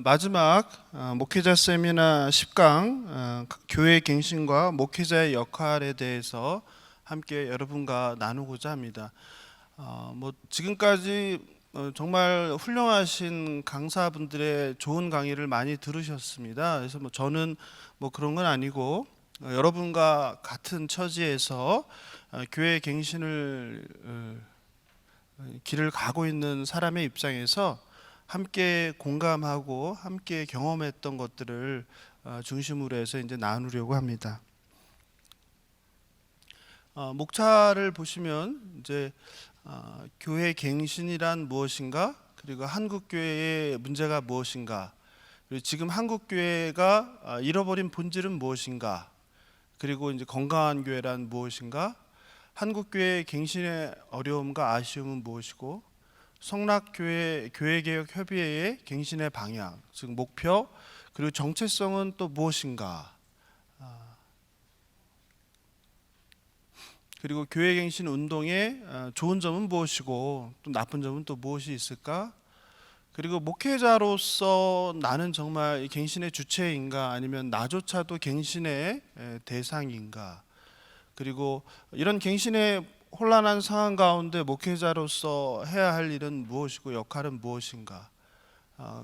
마지막 목회자 세미나 10강 교회 갱신과 목회자의 역할에 대해서 함께 여러분과 나누고자 합니다. 지금까지 정말 훌륭하신 강사분들의 좋은 강의를 많이 들으셨습니다. 그래서 저는 그런 건 아니고 여러분과 같은 처지에서 교회 갱신을 길을 가고 있는 사람의 입장에서 함께 공감하고 함께 경험했던 것들을 중심으로 해서 이제 나누려고 합니다. 목차를 보시면 이제 교회 갱신이란 무엇인가, 그리고 한국 교회의 문제가 무엇인가, 그리고 지금 한국 교회가 잃어버린 본질은 무엇인가, 그리고 이제 건강한 교회란 무엇인가, 한국 교회의 갱신의 어려움과 아쉬움은 무엇이고, 성락교회 교회개혁협의회의 갱신의 방향, 즉 목표, 그리고 정체성은 또 무엇인가, 그리고 교회갱신 운동의 좋은 점은 무엇이고 또 나쁜 점은 또 무엇이 있을까, 그리고 목회자로서 나는 정말 이 갱신의 주체인가, 아니면 나조차도 갱신의 대상인가, 그리고 이런 갱신의 혼란한 상황 가운데 목회자로서 해야 할 일은 무엇이고 역할은 무엇인가,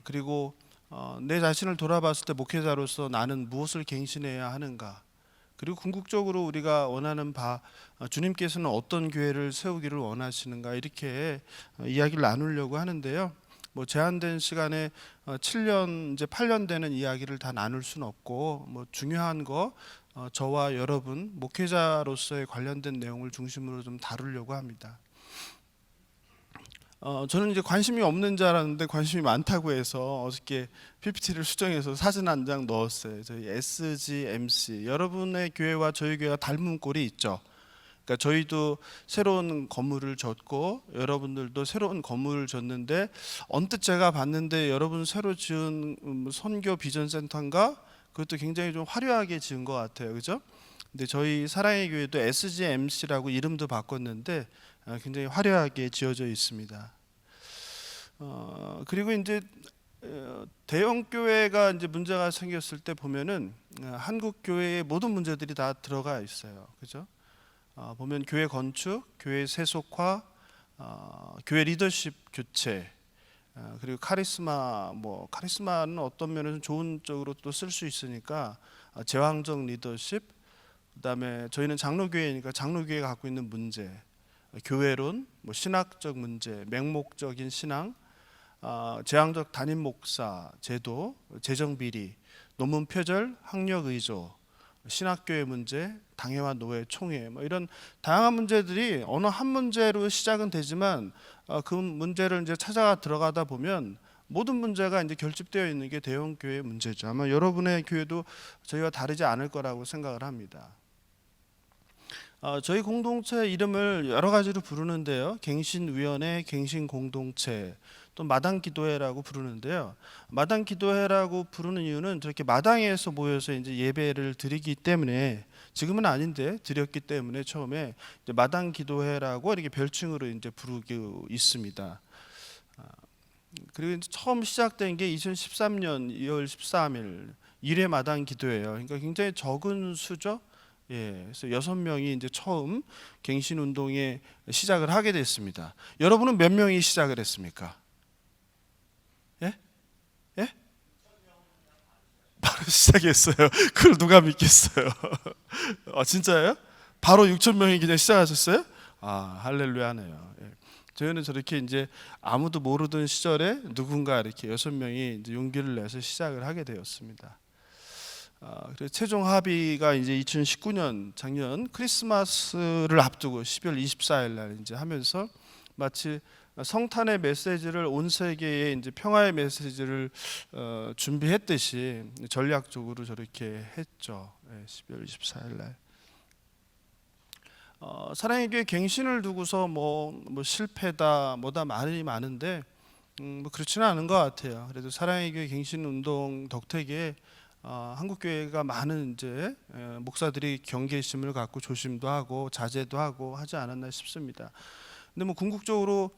그리고 내 자신을 돌아봤을 때 목회자로서 나는 무엇을 갱신해야 하는가, 그리고 궁극적으로 우리가 원하는 바 주님께서는 어떤 교회를 세우기를 원하시는가, 이렇게 이야기를 나누려고 하는데요. 제한된 시간에 7년 이제 8년 되는 이야기를 다 나눌 수는 없고, 중요한 거 저와 여러분 목회자로서의 관련된 내용을 중심으로 좀 다루려고 합니다. 저는 이제 관심이 없는 줄 알았는데 관심이 많다고 해서 어저께 PPT를 수정해서 사진 한 장 넣었어요. 저희 SGMC, 여러분의 교회와 저희 교회가 닮은 꼴이 있죠. 그러니까 저희도 새로운 건물을 졌고 여러분들도 새로운 건물을 졌는데, 언뜻 제가 봤는데 여러분 새로 지은 선교 비전센터인가, 그것도 굉장히 좀 화려하게 지은 것 같아요, 그죠? 근데 저희 사랑의 교회도 SGMC라고 이름도 바꿨는데 굉장히 화려하게 지어져 있습니다. 그리고 이제 대형 교회가 이제 문제가 생겼을 때 보면은 한국 교회의 모든 문제들이 다 들어가 있어요, 그죠? 보면 교회 건축, 교회 세속화, 교회 리더십 교체, 그리고 카리스마, 카리스마는 어떤 면에서 좋은 쪽으로 또 쓸 수 있으니까 제왕적 리더십, 그다음에 저희는 장로교회니까 장로교회가 갖고 있는 문제, 교회론, 신학적 문제, 맹목적인 신앙, 제왕적 담임 목사 제도, 재정 비리, 논문 표절, 학력 의조, 신학교의 문제, 당회와 노회 총회, 이런 다양한 문제들이 어느 한 문제로 시작은 되지만 그 문제를 이제 찾아가 들어가다 보면 모든 문제가 이제 결집되어 있는 게 대형 교회의 문제죠. 아마 여러분의 교회도 저희와 다르지 않을 거라고 생각을 합니다. 저희 공동체 이름을 여러 가지로 부르는데요. 갱신위원회, 갱신공동체, 또 마당기도회라고 부르는데요. 마당기도회라고 부르는 이유는 저렇게 마당에서 모여서 이제 예배를 드리기 때문에, 지금은 아닌데 드렸기 때문에 처음에 이제 마당기도회라고 이렇게 별칭으로 이제 부르고 있습니다. 그리고 이제 처음 시작된 게 2013년 2월 13일 1회 마당기도회예요. 그러니까 굉장히 적은 수죠. 그래서 6명이 이제 처음 갱신 운동에 시작을 하게 됐습니다. 여러분은 몇 명이 시작을 했습니까? 예? 바로 시작했어요. 그걸 누가 믿겠어요? 진짜예요? 바로 6,000명이 그냥 시작하셨어요? 할렐루야네요. 저희는 저렇게 이제 아무도 모르던 시절에 누군가 이렇게 6명이 이제 용기를 내서 시작을 하게 되었습니다. 그래서 최종 합의가 이제 2019년 작년 크리스마스를 앞두고 12월 24일 날 이제 하면서 마치 성탄의 메시지를 온 세계에 이제 평화의 메시지를 준비했듯이 전략적으로 저렇게 했죠. 12월 24일 날. 사랑의 교회 갱신을 두고서 실패다 뭐다 말이 많은데 그렇지는 않은 것 같아요. 그래도 사랑의 교회 갱신 운동 덕택에 한국 교회가 많은 이제 목사들이 경계심을 갖고 조심도 하고 자제도 하고 하지 않았나 싶습니다. 근데 궁극적으로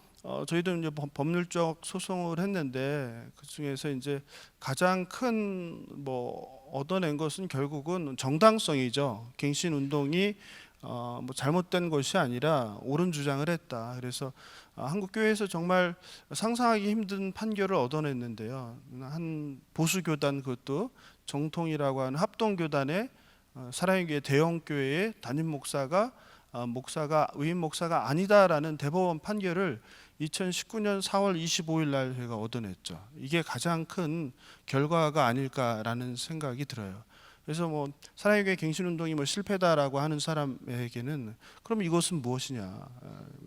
저희도 이제 법률적 소송을 했는데 그 중에서 이제 가장 큰 뭐 얻어낸 것은 결국은 정당성이죠. 갱신 운동이 뭐 잘못된 것이 아니라 옳은 주장을 했다. 그래서 한국 교회에서 정말 상상하기 힘든 판결을 얻어냈는데요. 한 보수 교단, 그것도 정통이라고 하는 합동 교단의 사랑의 교회 대형 교회의 담임 목사가 의인 목사가 아니다라는 대법원 판결을 2019년 4월 25일 날 제가 얻어냈죠. 이게 가장 큰 결과가 아닐까라는 생각이 들어요. 그래서 뭐 사랑의 교회 갱신운동이 뭐 실패다라고 하는 사람에게는 그럼 이것은 무엇이냐?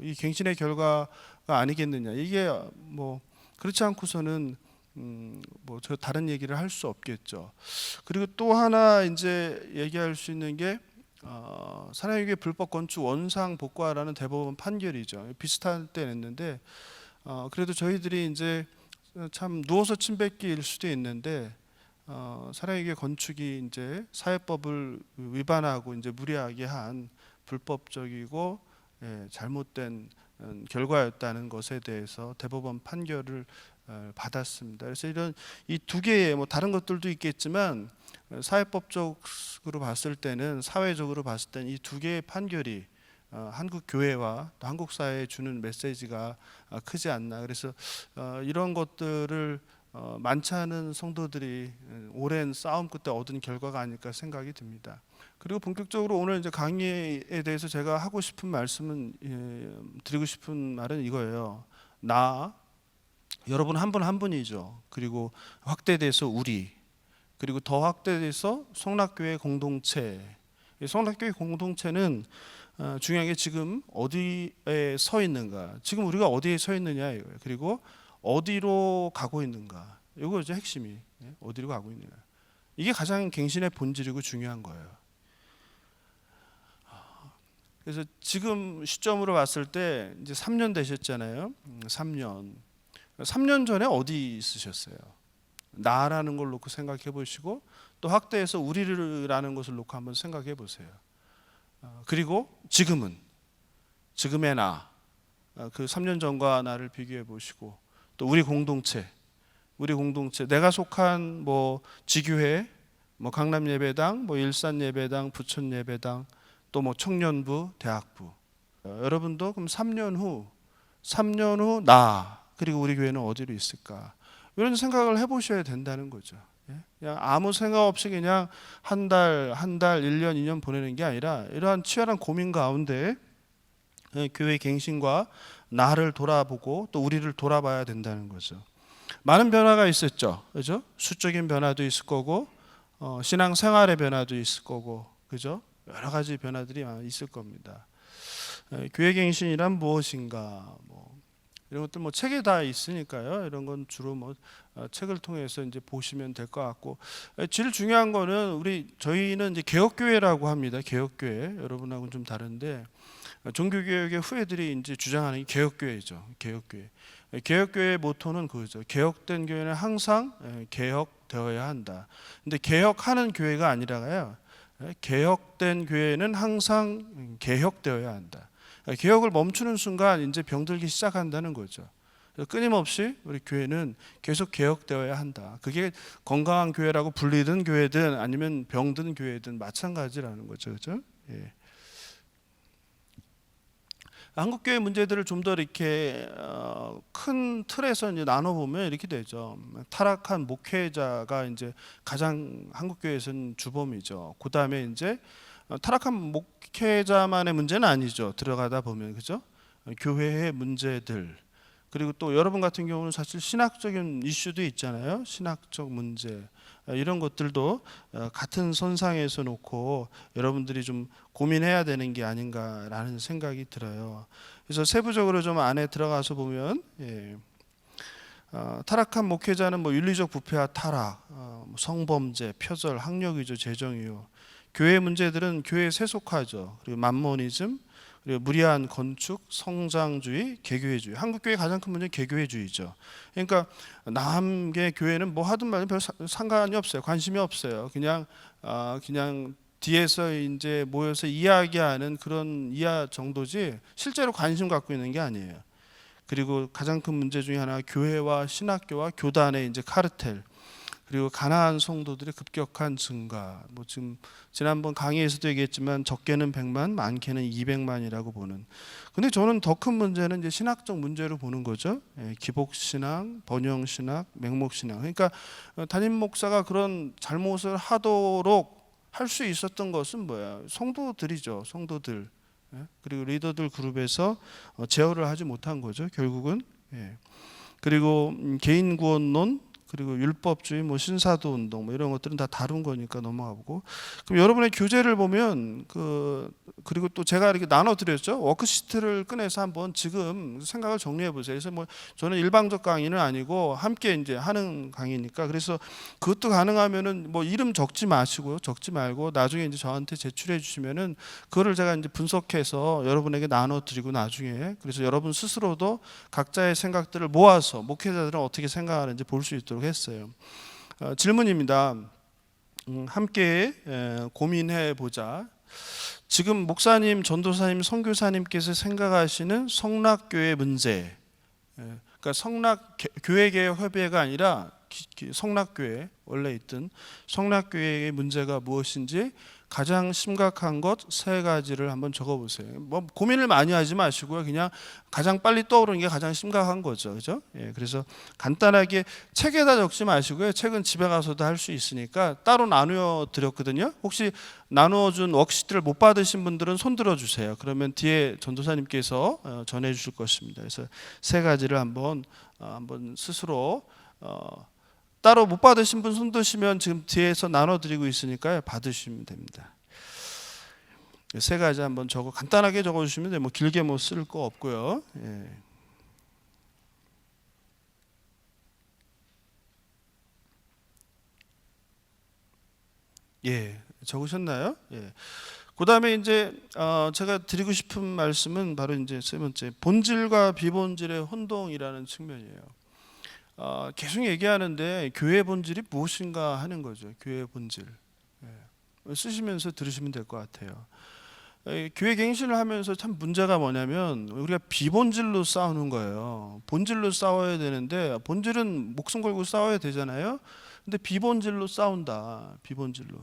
이 갱신의 결과가 아니겠느냐? 이게 뭐 그렇지 않고서는 뭐 저 다른 얘기를 할 수 없겠죠. 그리고 또 하나 이제 얘기할 수 있는 게 사랑의 교회 불법 건축 원상 복구하라는 대법원 판결이죠. 비슷할 때 냈는데 그래도 저희들이 이제 참 누워서 침 뱉기일 수도 있는데 사랑의 교회 건축이 이제 사회법을 위반하고 이제 무리하게 한 불법적이고 잘못된 결과였다는 것에 대해서 대법원 판결을 받았습니다. 그래서 이런 이 두 개의 뭐 다른 것들도 있겠지만 사회법적으로 봤을 때는 사회적으로 봤을 때는 이 두 개의 판결이 한국 교회와 또 한국 사회에 주는 메시지가 크지 않나. 그래서 이런 것들을 많지 않은 성도들이 오랜 싸움 끝에 얻은 결과가 아닐까 생각이 듭니다. 그리고 본격적으로 오늘 이제 강의에 대해서 제가 하고 싶은 말씀은 드리고 싶은 말은 이거예요. 여러분 한 분 한 분이죠. 그리고 확대돼서 우리, 그리고 더 확대돼서 성락교회 공동체. 성락교회 공동체는 중요한 게 지금 어디에 서 있는가, 지금 우리가 어디에 서 있느냐 이거예요. 그리고 어디로 가고 있는가, 이거죠 핵심이. 어디로 가고 있느냐, 이게 가장 갱신의 본질이고 중요한 거예요. 그래서 지금 시점으로 봤을 때 이제 3년 되셨잖아요. 3년 전에 어디 있으셨어요? 나라는 걸 놓고 생각해 보시고 또 확대해서 우리라는 것을 놓고 한번 생각해 보세요. 그리고 지금은, 지금의 나, 그 3년 전과 나를 비교해 보시고 또 우리 공동체, 내가 속한 뭐 지교회, 뭐 강남 예배당, 뭐 일산 예배당, 부천 예배당, 또 뭐 청년부, 대학부. 여러분도 그럼 3년 후 나, 그리고 우리 교회는 어디로 있을까? 이런 생각을 해보셔야 된다는 거죠. 그냥 아무 생각 없이 그냥 한 달, 1년, 2년 보내는 게 아니라 이러한 치열한 고민 가운데 교회 갱신과 나를 돌아보고 또 우리를 돌아봐야 된다는 거죠. 많은 변화가 있었죠, 그죠? 수적인 변화도 있을 거고, 신앙 생활의 변화도 있을 거고, 그죠? 여러 가지 변화들이 있을 겁니다. 교회 갱신이란 무엇인가? 이런 것들 뭐 책에 다 있으니까요. 이런 건 주로 뭐 책을 통해서 이제 보시면 될 것 같고, 제일 중요한 거는 저희는 이제 개혁교회라고 합니다. 개혁교회, 여러분하고는 좀 다른데 종교개혁의 후예들이 이제 주장하는 게 개혁교회죠. 개혁교회의 모토는 그거죠. 개혁된 교회는 항상 개혁되어야 한다. 근데 개혁하는 교회가 아니라요. 개혁된 교회는 항상 개혁되어야 한다. 개혁을 멈추는 순간 이제 병들기 시작한다는 거죠. 끊임없이 우리 교회는 계속 개혁되어야 한다. 그게 건강한 교회라고 불리든 교회든 아니면 병든 교회든 마찬가지라는 거죠, 그렇죠? 예. 한국 교회 문제들을 좀 더 이렇게 큰 틀에서 이제 나눠 보면 이렇게 되죠. 타락한 목회자가 이제 가장 한국 교회에서는 주범이죠. 그 다음에 이제 타락한 목회자만의 문제는 아니죠. 들어가다 보면, 그죠? 교회의 문제들, 그리고 또 여러분 같은 경우는 사실 신학적인 이슈도 있잖아요. 신학적 문제, 이런 것들도 같은 선상에서 놓고 여러분들이 좀 고민해야 되는 게 아닌가라는 생각이 들어요. 그래서 세부적으로 좀 안에 들어가서 보면 타락한 목회자는 뭐 윤리적 부패와 타락, 성범죄, 표절, 학력위조, 재정위호. 교회 문제들은 교회에 세속화죠. 그리고 만모니즘, 그리고 무리한 건축, 성장주의, 개교회주의. 한국 교회의 가장 큰 문제는 개교회주의죠. 그러니까 남의 교회는 뭐 하든 말든 별 상관이 없어요. 관심이 없어요. 그냥 뒤에서 이제 모여서 이야기하는 그런 이야 정도지 실제로 관심 갖고 있는 게 아니에요. 그리고 가장 큰 문제 중에 하나가 교회와 신학교와 교단의 이제 카르텔, 그리고 가난한 성도들의 급격한 증가. 뭐 지금 지난번 강의에서도 얘기했지만 적게는 100만, 많게는 200만이라고 보는. 근데 저는 더 큰 문제는 이제 신학적 문제로 보는 거죠. 기복 신앙, 번영 신학, 맹목 신앙. 그러니까 담임 목사가 그런 잘못을 하도록 할 수 있었던 것은 뭐야? 성도들이죠. 성도들. 그리고 리더들 그룹에서 제어를 하지 못한 거죠. 결국은. 그리고 개인 구원론, 그리고 율법주의, 뭐 신사도 운동, 뭐 이런 것들은 다 다룬 거니까 넘어가고. 그럼 여러분의 교재를 보면 그리고 또 제가 이렇게 나눠 드렸죠. 워크시트를 꺼내서 한번 지금 생각을 정리해 보세요. 그래서 뭐 저는 일방적 강의는 아니고 함께 이제 하는 강의니까, 그래서 그것도 가능하면은 뭐 이름 적지 마시고요, 적지 말고 나중에 이제 저한테 제출해 주시면은 그거를 제가 이제 분석해서 여러분에게 나눠 드리고 나중에, 그래서 여러분 스스로도 각자의 생각들을 모아서 목회자들은 어떻게 생각하는지 볼 수 있도록 했어요. 질문입니다. 함께 고민해 보자. 지금 목사님, 전도사님, 선교사님께서 생각하시는 성락교회 문제, 그러니까 교회개혁 협의회가 아니라 성락교회, 원래 있던 성락교회의 문제가 무엇인지 가장 심각한 것 3가지를 한번 적어보세요. 뭐 고민을 많이 하지 마시고요, 그냥 가장 빨리 떠오르는 게 가장 심각한 거죠, 그죠? 그래서 간단하게 책에다 적지 마시고요, 책은 집에 가서도 할 수 있으니까 따로 나누어 드렸거든요. 혹시 나누어준 워크시트를 못 받으신 분들은 손 들어주세요. 그러면 뒤에 전도사님께서 전해주실 것입니다. 그래서 3가지를 한번 스스로 따로 못 받으신 분 손 드시면 지금 뒤에서 나눠드리고 있으니까요, 받으시면 됩니다. 3가지 한번 간단하게 적어주시면 돼요. 뭐 길게 뭐 쓸 거 없고요. 적으셨나요? 그 다음에 이제 제가 드리고 싶은 말씀은 바로 이제 3번째, 본질과 비본질의 혼동이라는 측면이에요. 계속 얘기하는데 교회 본질이 무엇인가 하는 거죠. 교회 본질. 쓰시면서 들으시면 될 것 같아요. 교회 갱신을 하면서 참 문제가 뭐냐면 우리가 비본질로 싸우는 거예요. 본질로 싸워야 되는데, 본질은 목숨 걸고 싸워야 되잖아요. 근데 비본질로 싸운다. 비본질로.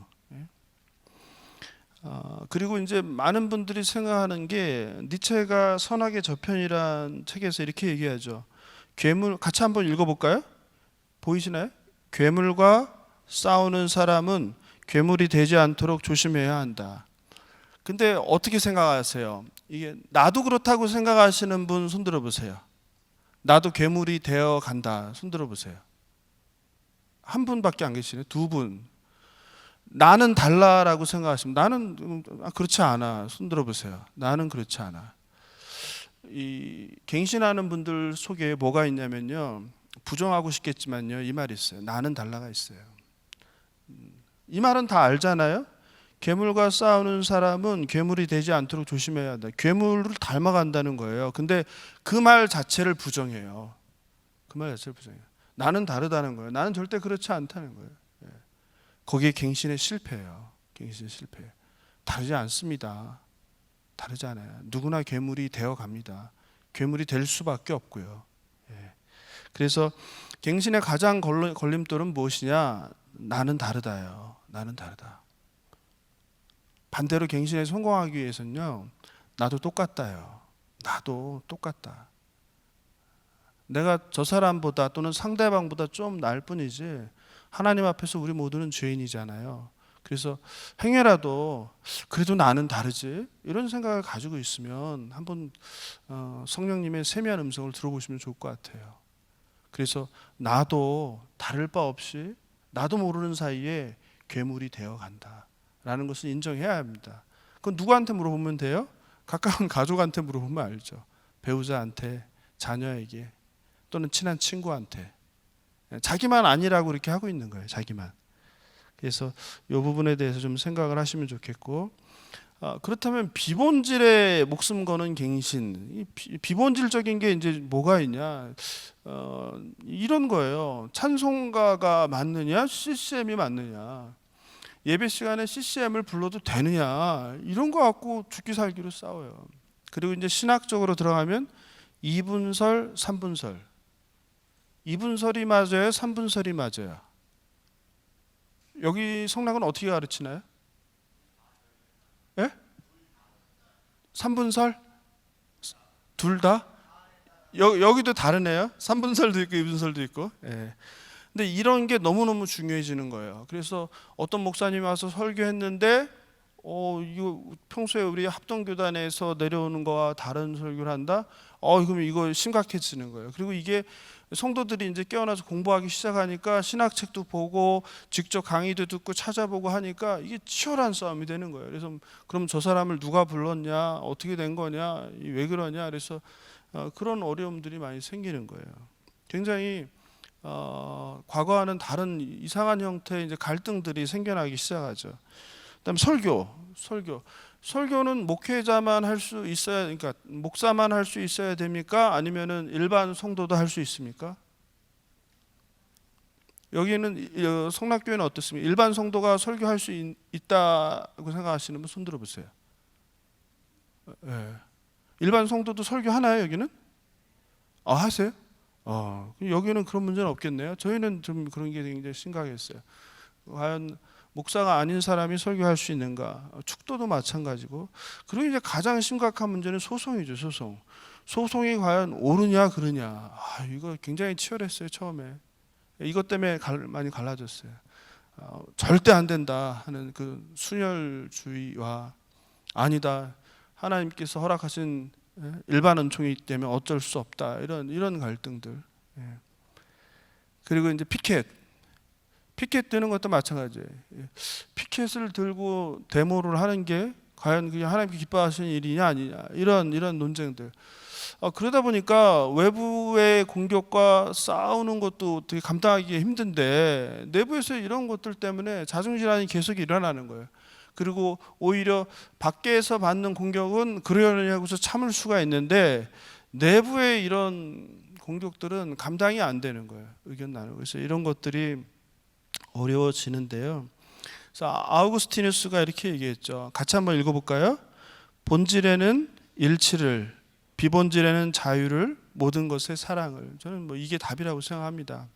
그리고 이제 많은 분들이 생각하는 게, 니체가 선악의 저편이란 책에서 이렇게 얘기하죠. 괴물, 같이 한번 읽어볼까요? 보이시나요? 괴물과 싸우는 사람은 괴물이 되지 않도록 조심해야 한다. 근데 어떻게 생각하세요? 이게 나도 그렇다고 생각하시는 분 손 들어보세요. 나도 괴물이 되어 간다. 손 들어보세요. 한 분밖에 안 계시네. 2분. 나는 달라라고 생각하시면, 나는 그렇지 않아. 손 들어보세요. 나는 그렇지 않아. 이 갱신하는 분들 속에 뭐가 있냐면요, 부정하고 싶겠지만요, 이 말이 있어요. 나는 달라가 있어요. 이 말은 다 알잖아요. 괴물과 싸우는 사람은 괴물이 되지 않도록 조심해야 한다. 괴물을 닮아간다는 거예요. 근데 그 말 자체를 부정해요. 그 말 자체를 부정해요. 나는 다르다는 거예요. 나는 절대 그렇지 않다는 거예요. 거기에 갱신의 실패예요. 갱신의 실패. 다르지 않습니다. 다르지 않아요. 누구나 괴물이 되어 갑니다. 괴물이 될 수밖에 없고요. 그래서 갱신의 가장 걸림돌은 무엇이냐? 나는 다르다요. 나는 다르다. 반대로 갱신에 성공하기 위해서는요, 나도 똑같다요. 나도 똑같다. 내가 저 사람보다 또는 상대방보다 좀 나을 뿐이지 하나님 앞에서 우리 모두는 죄인이잖아요. 그래서 행여라도 그래도 나는 다르지, 이런 생각을 가지고 있으면 한번 성령님의 세미한 음성을 들어보시면 좋을 것 같아요. 그래서 나도 다를 바 없이 나도 모르는 사이에 괴물이 되어 간다라는 것을 인정해야 합니다. 그건 누구한테 물어보면 돼요? 가까운 가족한테 물어보면 알죠. 배우자한테, 자녀에게, 또는 친한 친구한테. 자기만 아니라고 이렇게 하고 있는 거예요. 자기만. 그래서 이 부분에 대해서 좀 생각을 하시면 좋겠고, 그렇다면 비본질에 목숨 거는 갱신, 비본질적인 게 이제 뭐가 있냐? 이런 거예요. 찬송가가 맞느냐, CCM이 맞느냐, 예배 시간에 CCM을 불러도 되느냐, 이런 거 갖고 죽기 살기로 싸워요. 그리고 이제 신학적으로 들어가면 2분설, 3분설. 2분설이 맞아요? 3분설이 맞아요? 여기 성락은 어떻게 가르치나요? 예? 3분설? 둘 다? 여기도 다르네요. 3분설도 있고 2분설도 있고. 예. 근데 이런 게 너무너무 중요해지는 거예요. 그래서 어떤 목사님이 와서 설교했는데 이거 평소에 우리 합동교단에서 내려오는 거와 다른 설교를 한다? 그럼 이거 심각해지는 거예요. 그리고 이게 성도들이 이제 깨어나서 공부하기 시작하니까 신학책도 보고 직접 강의도 듣고 찾아보고 하니까 이게 치열한 싸움이 되는 거예요. 그래서 그럼 저 사람을 누가 불렀냐? 어떻게 된 거냐? 왜 그러냐? 그래서 그런 어려움들이 많이 생기는 거예요. 굉장히 과거와는 다른 이상한 형태의 이제 갈등들이 생겨나기 시작하죠. 그다음 설교는 목회자만 할 수 있어야, 그러니까 목사만 할 수 있어야 됩니까? 아니면은 일반 성도도 할 수 있습니까? 여기는 성락교회는 어떻습니까? 일반 성도가 설교할 수 있다고 생각하시는 분 손 들어보세요. 네. 일반 성도도 설교하나요? 여기는? 하세요? 여기는 그런 문제는 없겠네요. 저희는 좀 그런 게 굉장히 심각했어요. 과연 목사가 아닌 사람이 설교할 수 있는가? 축도도 마찬가지고. 그리고 이제 가장 심각한 문제는 소송이죠. 소송이 과연 옳으냐 그르냐. 이거 굉장히 치열했어요. 처음에. 이것 때문에 많이 갈라졌어요. 절대 안 된다 하는 그 순혈주의와 아니다, 하나님께서 허락하신 일반 은총이기 때문에 어쩔 수 없다, 이런 갈등들. 그리고 이제 피켓 드는 것도 마찬가지예요. 피켓을 들고 데모를 하는 게 과연 그게 하나님께 기뻐하시는 일이냐 아니냐, 이런 논쟁들. 그러다 보니까 외부의 공격과 싸우는 것도 되게 감당하기 힘든데 내부에서 이런 것들 때문에 자중질환이 계속 일어나는 거예요. 그리고 오히려 밖에서 받는 공격은 그러려니 하고서 참을 수가 있는데 내부의 이런 공격들은 감당이 안 되는 거예요. 의견 나누고. 그래서 이런 것들이 어려워지는데요. 그래서 아우구스티누스가 이렇게 얘기했죠. 같이 한번 읽어볼까요? 본질에는 일치를, 비본질에는 자유를, 모든 것의 사랑을. 저는 이게 답이라고 생각합니다.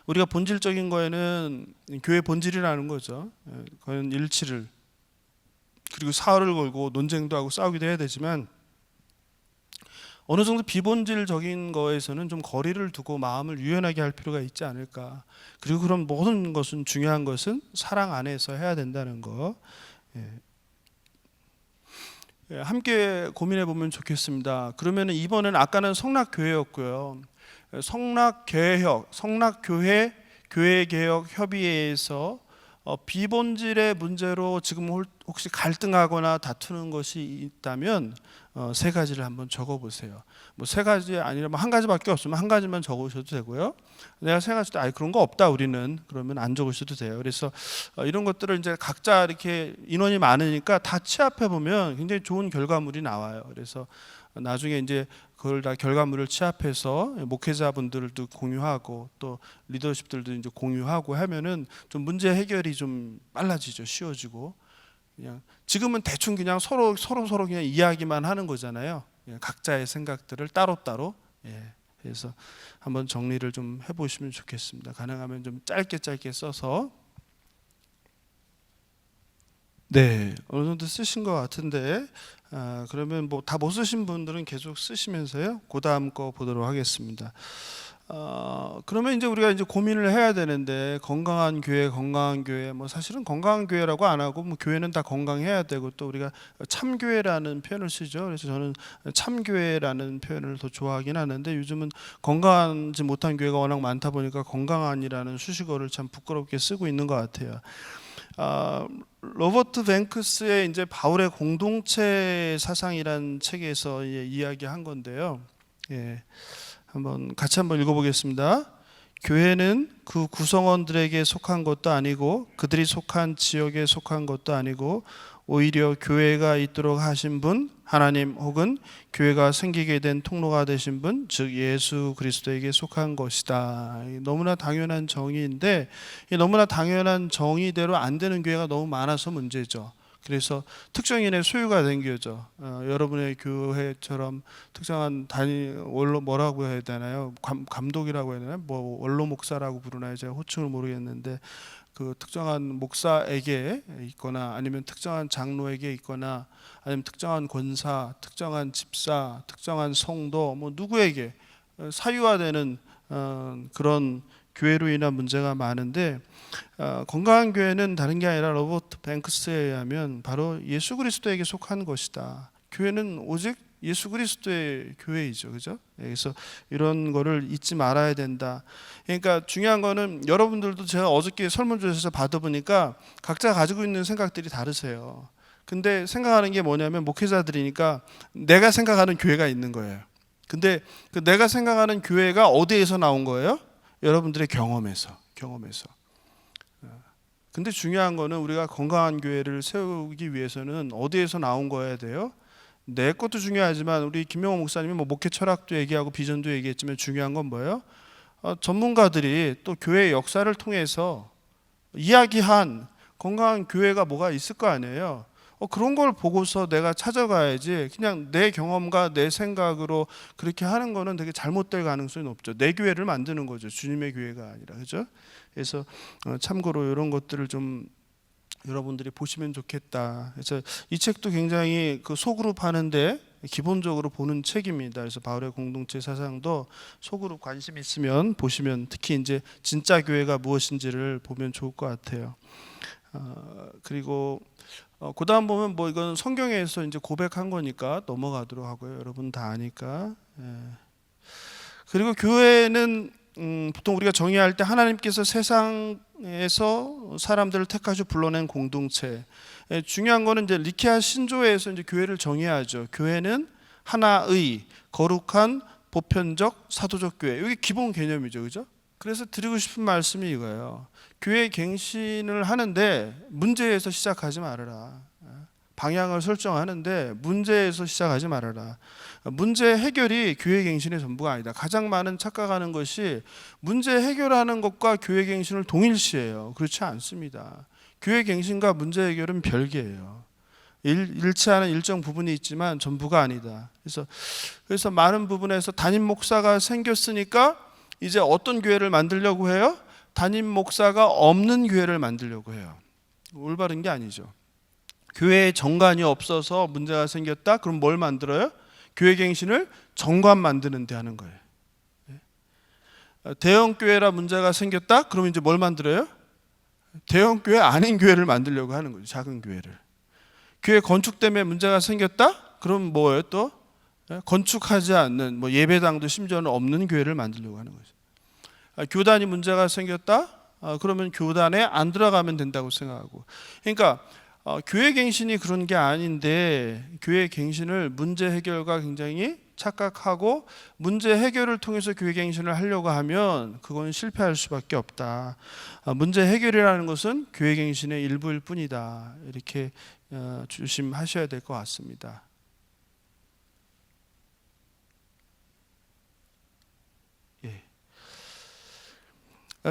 우리가 본질적인 거에는 교회 본질이라는 거죠. 그건 일치를, 그리고 사활을 걸고 논쟁도 하고 싸우기도 해야 되지만 어느 정도 비본질적인 거에서는 좀 거리를 두고 마음을 유연하게 할 필요가 있지 않을까. 그리고 그런 모든 것은, 중요한 것은 사랑 안에서 해야 된다는 거. 함께 고민해 보면 좋겠습니다. 그러면 이번에는, 아까는 성락교회였고요. 성락교회 교회개혁 협의회에서 비본질의 문제로 지금 혹시 갈등하거나 다투는 것이 있다면 3가지를 한번 적어보세요. 3가지 아니라 한 가지밖에 없으면 한 가지만 적으셔도 되고요. 내가 생각했을 때 그런 거 없다 우리는, 그러면 안 적으셔도 돼요. 그래서 이런 것들을 이제 각자 이렇게 인원이 많으니까 다 취합해 보면 굉장히 좋은 결과물이 나와요. 그래서 나중에 이제 그걸 다 결과물을 취합해서 목회자분들도 공유하고 또 리더십들도 이제 공유하고 하면은 좀 문제 해결이 좀 빨라지죠. 쉬워지고. 그냥 지금은 대충 그냥 서로 그냥 이야기만 하는 거잖아요. 각자의 생각들을 따로따로. 그래서 한번 정리를 좀 해보시면 좋겠습니다. 가능하면 좀 짧게 써서. 네, 어느 정도 쓰신 것 같은데, 그러면 다 못 쓰신 분들은 계속 쓰시면서요. 그 다음 거 보도록 하겠습니다. 그러면 이제 우리가 이제 고민을 해야 되는데, 건강한 교회, 사실은 건강한 교회라고 안 하고 교회는 다 건강해야 되고, 또 우리가 참교회라는 표현을 쓰죠. 그래서 저는 참교회라는 표현을 더 좋아하긴 하는데, 요즘은 건강하지 못한 교회가 워낙 많다 보니까 건강한이라는 수식어를 참 부끄럽게 쓰고 있는 것 같아요. 로버트 뱅크스의 이제 바울의 공동체 사상이라는 책에서 이야기한 건데요. 같이 한번 읽어보겠습니다. 교회는 그 구성원들에게 속한 것도 아니고 그들이 속한 지역에 속한 것도 아니고 오히려 교회가 있도록 하신 분, 하나님, 혹은 교회가 생기게 된 통로가 되신 분, 즉 예수 그리스도에게 속한 것이다. 너무나 당연한 정의인데, 너무나 당연한 정의대로 안 되는 교회가 너무 많아서 문제죠. 그래서 특정인의 소유가 된 교회죠. 여러분의 교회처럼 특정한 원로 뭐라고 해야 되나요? 감독이라고 해야 되나요? 뭐 원로 목사라고 부르나요? 제가 호칭을 모르겠는데 그 특정한 목사에게 있거나 아니면 특정한 장로에게 있거나 아니면 특정한 권사, 특정한 집사, 특정한 성도 뭐 누구에게 사유화되는 그런 교회로 인한 문제가 많은데 건강한 교회는 다른 게 아니라 로버트 뱅크스에 의하면 바로 예수 그리스도에게 속한 것이다. 교회는 오직 예수 그리스도의 교회이죠, 그죠? 그래서 이런 거를 잊지 말아야 된다. 그러니까 중요한 거는 여러분들도 제가 어저께 설문조사에서 받아보니까 각자 가지고 있는 생각들이 다르세요. 근데 생각하는 게 뭐냐면 목회자들이니까 내가 생각하는 교회가 있는 거예요. 근데 그 내가 생각하는 교회가 어디에서 나온 거예요? 여러분들의 경험에서. 근데 중요한 거는 우리가 건강한 교회를 세우기 위해서는 어디에서 나온 거여야 돼요? 내 것도 중요하지만 우리 김명호 목사님이 뭐 목회 철학도 얘기하고 비전도 얘기했지만 중요한 건 뭐예요? 전문가들이 또 교회의 역사를 통해서 이야기한 건강한 교회가 뭐가 있을 거 아니에요. 그런 걸 보고서 내가 찾아가야지 그냥 내 경험과 내 생각으로 그렇게 하는 거는 되게 잘못될 가능성이 높죠. 내 교회를 만드는 거죠. 주님의 교회가 아니라, 그죠? 그래서 참고로 이런 것들을 좀 여러분들이 보시면 좋겠다. 그래서 이 책도 굉장히 그 소그룹 하는데 기본적으로 보는 책입니다. 그래서 바울의 공동체 사상도 소그룹 관심 있으면 보시면 특히 이제 진짜 교회가 무엇인지를 보면 좋을 것 같아요. 그리고 그 다음 보면 뭐 이건 성경에서 이제 고백한 거니까 넘어가도록 하고요. 여러분 다 아니까. 그리고 교회는 보통 우리가 정의할 때 하나님께서 세상에서 사람들을 택하셔 불러낸 공동체. 중요한 거는 이제 리케아 신조에서 이제 교회를 정의하죠. 교회는 하나의 거룩한 보편적 사도적 교회. 이게 기본 개념이죠, 그죠? 그래서 드리고 싶은 말씀이 이거예요. 교회 갱신을 하는데 문제에서 시작하지 말아라. 방향을 설정하는데 문제에서 시작하지 말아라. 문제 해결이 교회 갱신의 전부가 아니다. 가장 많은 착각하는 것이 문제 해결하는 것과 교회 갱신을 동일시해요. 그렇지 않습니다. 교회 갱신과 문제 해결은 별개예요. 일치하는 일정 부분이 있지만 전부가 아니다. 그래서 많은 부분에서 담임 목사가 생겼으니까 이제 어떤 교회를 만들려고 해요? 담임 목사가 없는 교회를 만들려고 해요. 올바른 게 아니죠. 교회에 정관이 없어서 문제가 생겼다? 그럼 뭘 만들어요? 교회 갱신을 정관 만드는 데 하는 거예요. 대형 교회라 문제가 생겼다? 그럼 이제 뭘 만들어요? 대형 교회 아닌 교회를 만들려고 하는 거죠. 작은 교회를. 교회 건축 때문에 문제가 생겼다? 그럼 뭐예요 또? 건축하지 않는 뭐 예배당도 심지어는 없는 교회를 만들려고 하는 거죠. 교단이 문제가 생겼다? 그러면 교단에 안 들어가면 된다고 생각하고. 그러니까 교회 갱신이 그런 게 아닌데 교회 갱신을 문제 해결과 굉장히 착각하고 문제 해결을 통해서 교회 갱신을 하려고 하면 그건 실패할 수밖에 없다. 문제 해결이라는 것은 교회 갱신의 일부일 뿐이다. 이렇게 조심하셔야 될 것 같습니다.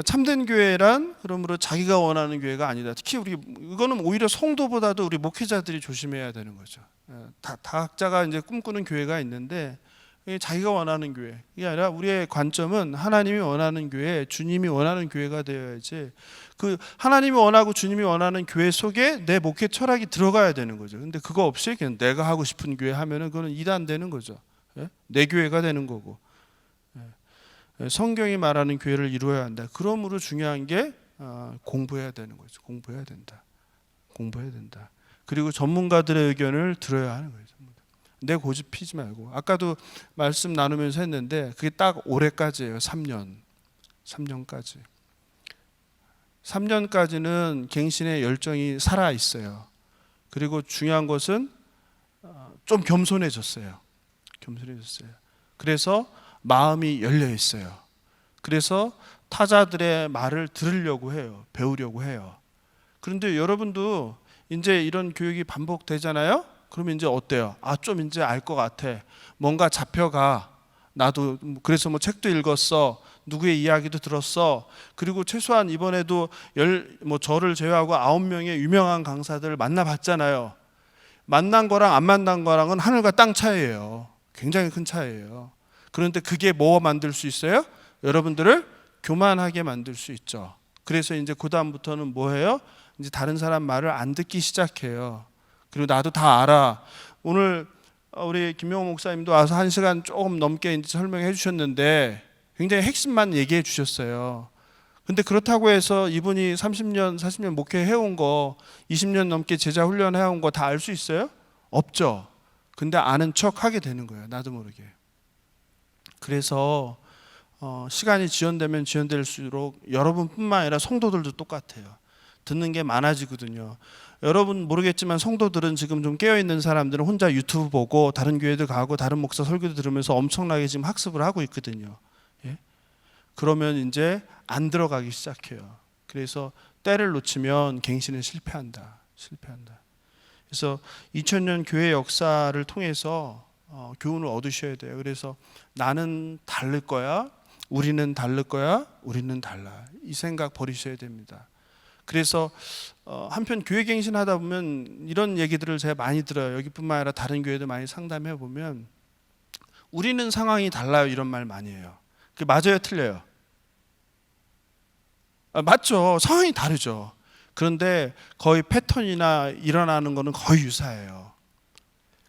참된 교회란 그러므로 자기가 원하는 교회가 아니다. 특히 이거는 오히려 성도보다도 우리 목회자들이 조심해야 되는 거죠. 다 각자가 이제 꿈꾸는 교회가 있는데 자기가 원하는 교회. 이게 아니라 우리의 관점은 하나님이 원하는 교회, 주님이 원하는 교회가 되어야지. 그 하나님이 원하고 주님이 원하는 교회 속에 내 목회 철학이 들어가야 되는 거죠. 근데 그거 없이 그냥 내가 하고 싶은 교회 하면은 그거는 이단 되는 거죠. 내 교회가 되는 거고. 성경이 말하는 교회를 이루어야 한다. 그러므로 중요한 게 공부해야 되는 거죠. 공부해야 된다. 그리고 전문가들의 의견을 들어야 하는 거예요. 내 고집 피지 말고. 아까도 말씀 나누면서 했는데 그게 딱 올해까지예요. 3년까지. 3년까지는 갱신의 열정이 살아 있어요. 그리고 중요한 것은 좀 겸손해졌어요. 그래서 마음이 열려 있어요. 그래서 타자들의 말을 들으려고 해요. 배우려고 해요. 그런데 여러분도 이제 이런 교육이 반복되잖아요. 그러면 이제 어때요? 좀 이제 알 것 같아. 뭔가 잡혀가. 나도 그래서 뭐 책도 읽었어. 누구의 이야기도 들었어. 그리고 최소한 이번에도 저를 제외하고 9명의 유명한 강사들 만나봤잖아요. 만난 거랑 안 만난 거랑은 하늘과 땅 차이예요. 굉장히 큰 차이예요. 그런데 그게 뭐 만들 수 있어요? 여러분들을 교만하게 만들 수 있죠. 그래서 이제 그 다음부터는 뭐예요? 이제 다른 사람 말을 안 듣기 시작해요. 그리고 나도 다 알아. 오늘 우리 김명호 목사님도 와서 1시간 조금 넘게 이제 설명해 주셨는데 굉장히 핵심만 얘기해 주셨어요. 근데 그렇다고 해서 이분이 30년, 40년 목회해 온 거, 20년 넘게 제자 훈련해 온 거 다 알 수 있어요? 없죠. 근데 아는 척 하게 되는 거예요. 나도 모르게. 그래서 시간이 지연되면 지연될수록 여러분뿐만 아니라 성도들도 똑같아요. 듣는 게 많아지거든요. 여러분 모르겠지만 성도들은 지금 좀 깨어있는 사람들은 혼자 유튜브 보고 다른 교회도 가고 다른 목사 설교도 들으면서 엄청나게 지금 학습을 하고 있거든요. 예? 그러면 이제 안 들어가기 시작해요. 그래서 때를 놓치면 갱신은 실패한다. 그래서 2000년 교회 역사를 통해서 교훈을 얻으셔야 돼요. 그래서 나는 다를 거야, 우리는 다를 거야, 우리는 달라. 이 생각 버리셔야 됩니다. 그래서 한편 교회 갱신하다 보면 이런 얘기들을 제가 많이 들어요. 여기뿐만 아니라 다른 교회도 많이 상담해 보면 우리는 상황이 달라요 이런 말 많이 해요. 그게 맞아요, 틀려요? 맞죠. 상황이 다르죠. 그런데 거의 패턴이나 일어나는 거는 거의 유사해요.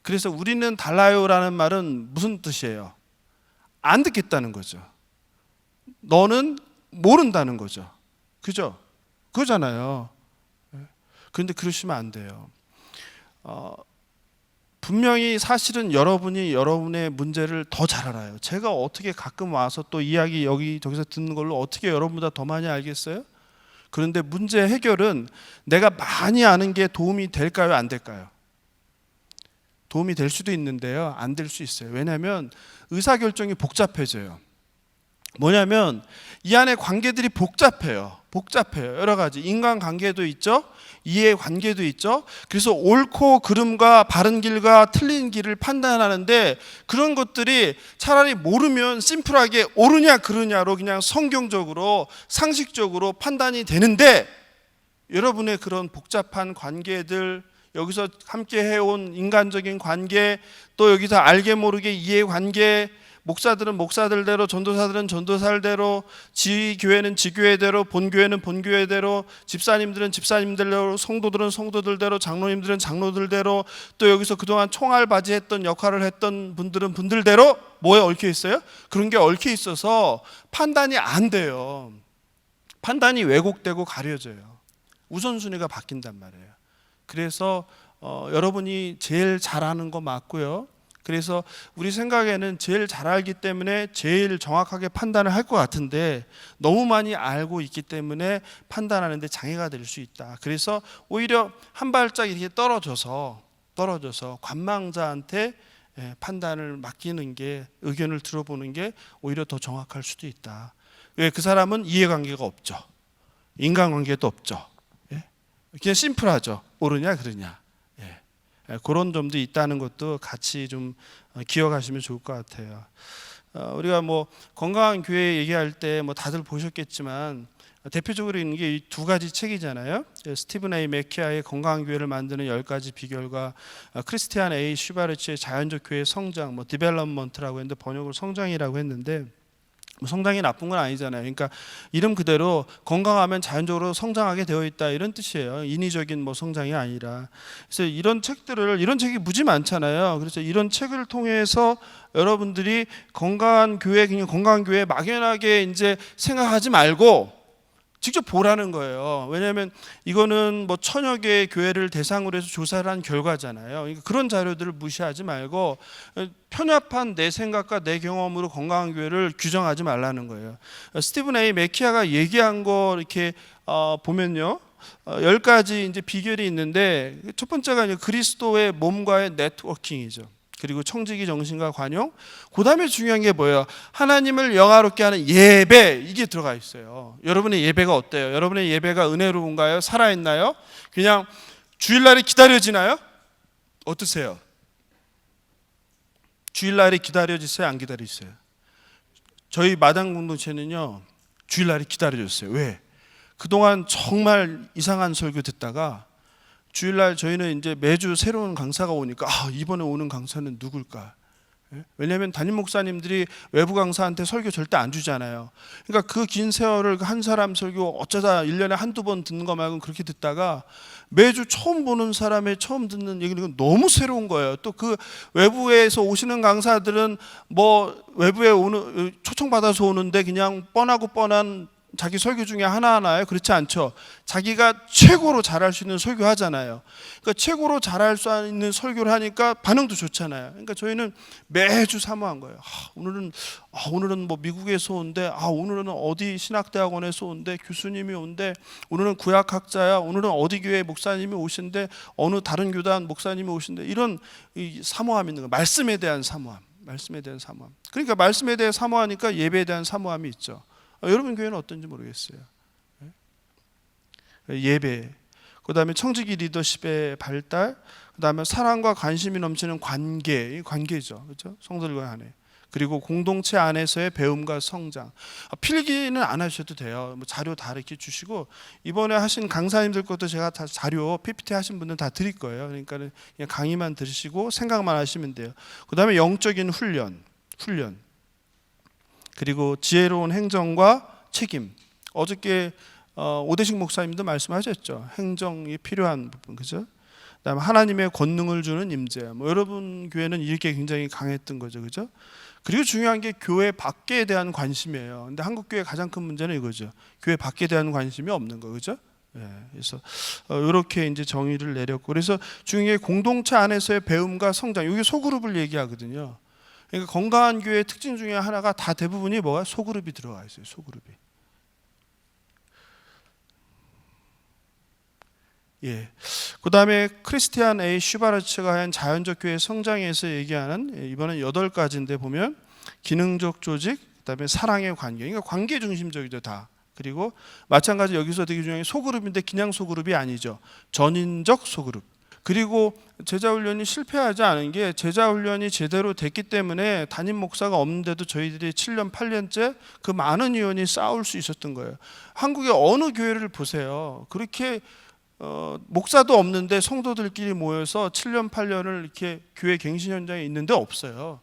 그래서 우리는 달라요라는 말은 무슨 뜻이에요? 안 듣겠다는 거죠. 너는 모른다는 거죠. 그죠? 그거잖아요. 그런데 그러시면 안 돼요. 분명히 사실은 여러분이 여러분의 문제를 더 잘 알아요. 제가 어떻게 가끔 와서 또 이야기 저기서 듣는 걸로 어떻게 여러분보다 더 많이 알겠어요? 그런데 문제 해결은 내가 많이 아는 게 도움이 될까요? 안 될까요? 도움이 될 수도 있는데요. 안 될 수 있어요. 왜냐하면 의사결정이 복잡해져요. 뭐냐면 이 안에 관계들이 복잡해요. 여러 가지 인간관계도 있죠. 이해관계도 있죠. 그래서 옳고 그름과 바른 길과 틀린 길을 판단하는데 그런 것들이 차라리 모르면 심플하게 옳으냐 그르냐로 그냥 성경적으로 상식적으로 판단이 되는데 여러분의 그런 복잡한 관계들 여기서 함께 해온 인간적인 관계 또 여기서 알게 모르게 이해관계 목사들은 목사들대로 전도사들은 전도사들대로 지교회는 지교회대로 본교회는 본교회대로 집사님들은 집사님들대로 성도들은 성도들대로 장로님들은 장로들대로 또 여기서 그동안 총알바지했던 역할을 했던 분들은 분들대로 뭐에 얽혀 있어요? 그런 게 얽혀 있어서 판단이 안 돼요. 판단이 왜곡되고 가려져요. 우선순위가 바뀐단 말이에요. 그래서 여러분이 제일 잘하는 거 맞고요. 그래서 우리 생각에는 제일 잘 알기 때문에 제일 정확하게 판단을 할 것 같은데 너무 많이 알고 있기 때문에 판단하는 데 장애가 될 수 있다. 그래서 오히려 한 발짝 이렇게 떨어져서 관망자한테 판단을 맡기는 게 의견을 들어보는 게 오히려 더 정확할 수도 있다. 왜? 그 사람은 이해관계가 없죠. 인간관계도 없죠. 그냥 심플하죠. 옳으냐 그르냐. 그런 점도 있다는 것도 같이 좀 기억하시면 좋을 것 같아요. 우리가 뭐 건강한 교회 얘기할 때 뭐 다들 보셨겠지만 대표적으로 있는 게 이 두 가지 책이잖아요. 스티븐 A 맥키아의 건강한 교회를 만드는 10가지 비결과 크리스티안 A 슈바르츠의 자연적 교회 성장, 뭐 디벨롭먼트라고 했는데 번역을 성장이라고 했는데 성장이 나쁜 건 아니잖아요. 그러니까 이름 그대로 건강하면 자연적으로 성장하게 되어 있다 이런 뜻이에요. 인위적인 뭐 성장이 아니라. 그래서 이런 책이 무지 많잖아요. 그래서 이런 책을 통해서 여러분들이 건강한 교회, 그냥 건강한 교회 막연하게 이제 생각하지 말고 직접 보라는 거예요. 왜냐하면 이거는 뭐 1000여 개의 교회를 대상으로 해서 조사를 한 결과잖아요. 그러니까 그런 자료들을 무시하지 말고 편협한 내 생각과 내 경험으로 건강한 교회를 규정하지 말라는 거예요. 스티븐 A 맥키아가 얘기한 거 이렇게 보면요. 10가지 이제 비결이 있는데 첫 번째가 이제 그리스도의 몸과의 네트워킹이죠. 그리고 청지기 정신과 관용. 그다음에 중요한 게 뭐예요? 하나님을 영화롭게 하는 예배. 이게 들어가 있어요. 여러분의 예배가 어때요? 여러분의 예배가 은혜로운가요? 살아있나요? 그냥 주일날이 기다려지나요? 어떠세요? 주일날이 기다려지세요? 안 기다리세요? 저희 마당 공동체는요 주일날이 기다려줬어요. 왜? 그동안 정말 이상한 설교 듣다가 주일날 저희는 이제 매주 새로운 강사가 오니까 이번에 오는 강사는 누굴까? 왜냐하면 담임 목사님들이 외부 강사한테 설교 절대 안 주잖아요. 그러니까 그 긴 세월을 한 사람 설교 어쩌다 1년에 한두 번 듣는 거 말고는 그렇게 듣다가 매주 처음 보는 사람의 처음 듣는 얘기는 너무 새로운 거예요. 또 그 외부에서 오시는 강사들은 뭐 외부에 오는 초청받아서 오는데 그냥 뻔하고 뻔한 자기 설교 중에 하나하나예요? 그렇지 않죠. 자기가 최고로 잘할 수 있는 설교 하잖아요. 그러니까 최고로 잘할 수 있는 설교를 하니까 반응도 좋잖아요. 그러니까 저희는 매주 사모한 거예요. 오늘은 뭐 미국에서 온대, 오늘은 어디 신학대학원에서 온대, 교수님이 온대, 오늘은 구약학자야, 오늘은 어디 교회 목사님이 오신대, 어느 다른 교단 목사님이 오신대. 이런 이 사모함이 있는 거예요. 말씀에 대한 사모함. 말씀에 대한 사모함. 그러니까 말씀에 대해 사모하니까 예배에 대한 사모함이 있죠. 여러분 교회는 어떤지 모르겠어요. 예배, 그 다음에 청지기 리더십의 발달, 그 다음에 사랑과 관심이 넘치는 관계죠, 그렇죠? 성도들 간에. 그리고 공동체 안에서의 배움과 성장. 필기는 안 하셔도 돼요. 자료 다 이렇게 주시고 이번에 하신 강사님들 것도 제가 다 자료 PPT 하신 분들 다 드릴 거예요. 그러니까 그냥 강의만 들으시고 생각만 하시면 돼요. 그 다음에 영적인 훈련. 그리고 지혜로운 행정과 책임. 어저께 오대식 목사님도 말씀하셨죠. 행정이 필요한 부분, 그죠? 그다음에 하나님의 권능을 주는 임재. 여러분 교회는 이렇게 굉장히 강했던 거죠, 그죠? 그리고 중요한 게 교회 밖에 대한 관심이에요. 근데 한국 교회 가장 큰 문제는 이거죠. 교회 밖에 대한 관심이 없는 거, 그죠? 그래서 이렇게 이제 정의를 내렸고, 그래서 중요한 게 공동체 안에서의 배움과 성장. 여기 소그룹을 얘기하거든요. 그러니까 건강한 교회의 특징 중에 하나가 다 대부분이 뭐가 소그룹이 들어가 있어요. 소그룹이. 그 다음에 크리스티안 A. 슈바르츠가 한 자연적 교회 성장에서 얘기하는 이번엔 8가지인데 보면 기능적 조직, 그 다음에 사랑의 관계. 그러니까 관계 중심적이죠 다. 그리고 마찬가지 여기서 되게 중요한 게 소그룹인데 그냥 소그룹이 아니죠. 전인적 소그룹. 그리고 제자훈련이 실패하지 않은 게 제자훈련이 제대로 됐기 때문에 담임 목사가 없는데도 저희들이 7년 8년째 그 많은 위원이 싸울 수 있었던 거예요. 한국의 어느 교회를 보세요. 그렇게 목사도 없는데 성도들끼리 모여서 7년 8년을 이렇게 교회 갱신 현장에 있는데 없어요.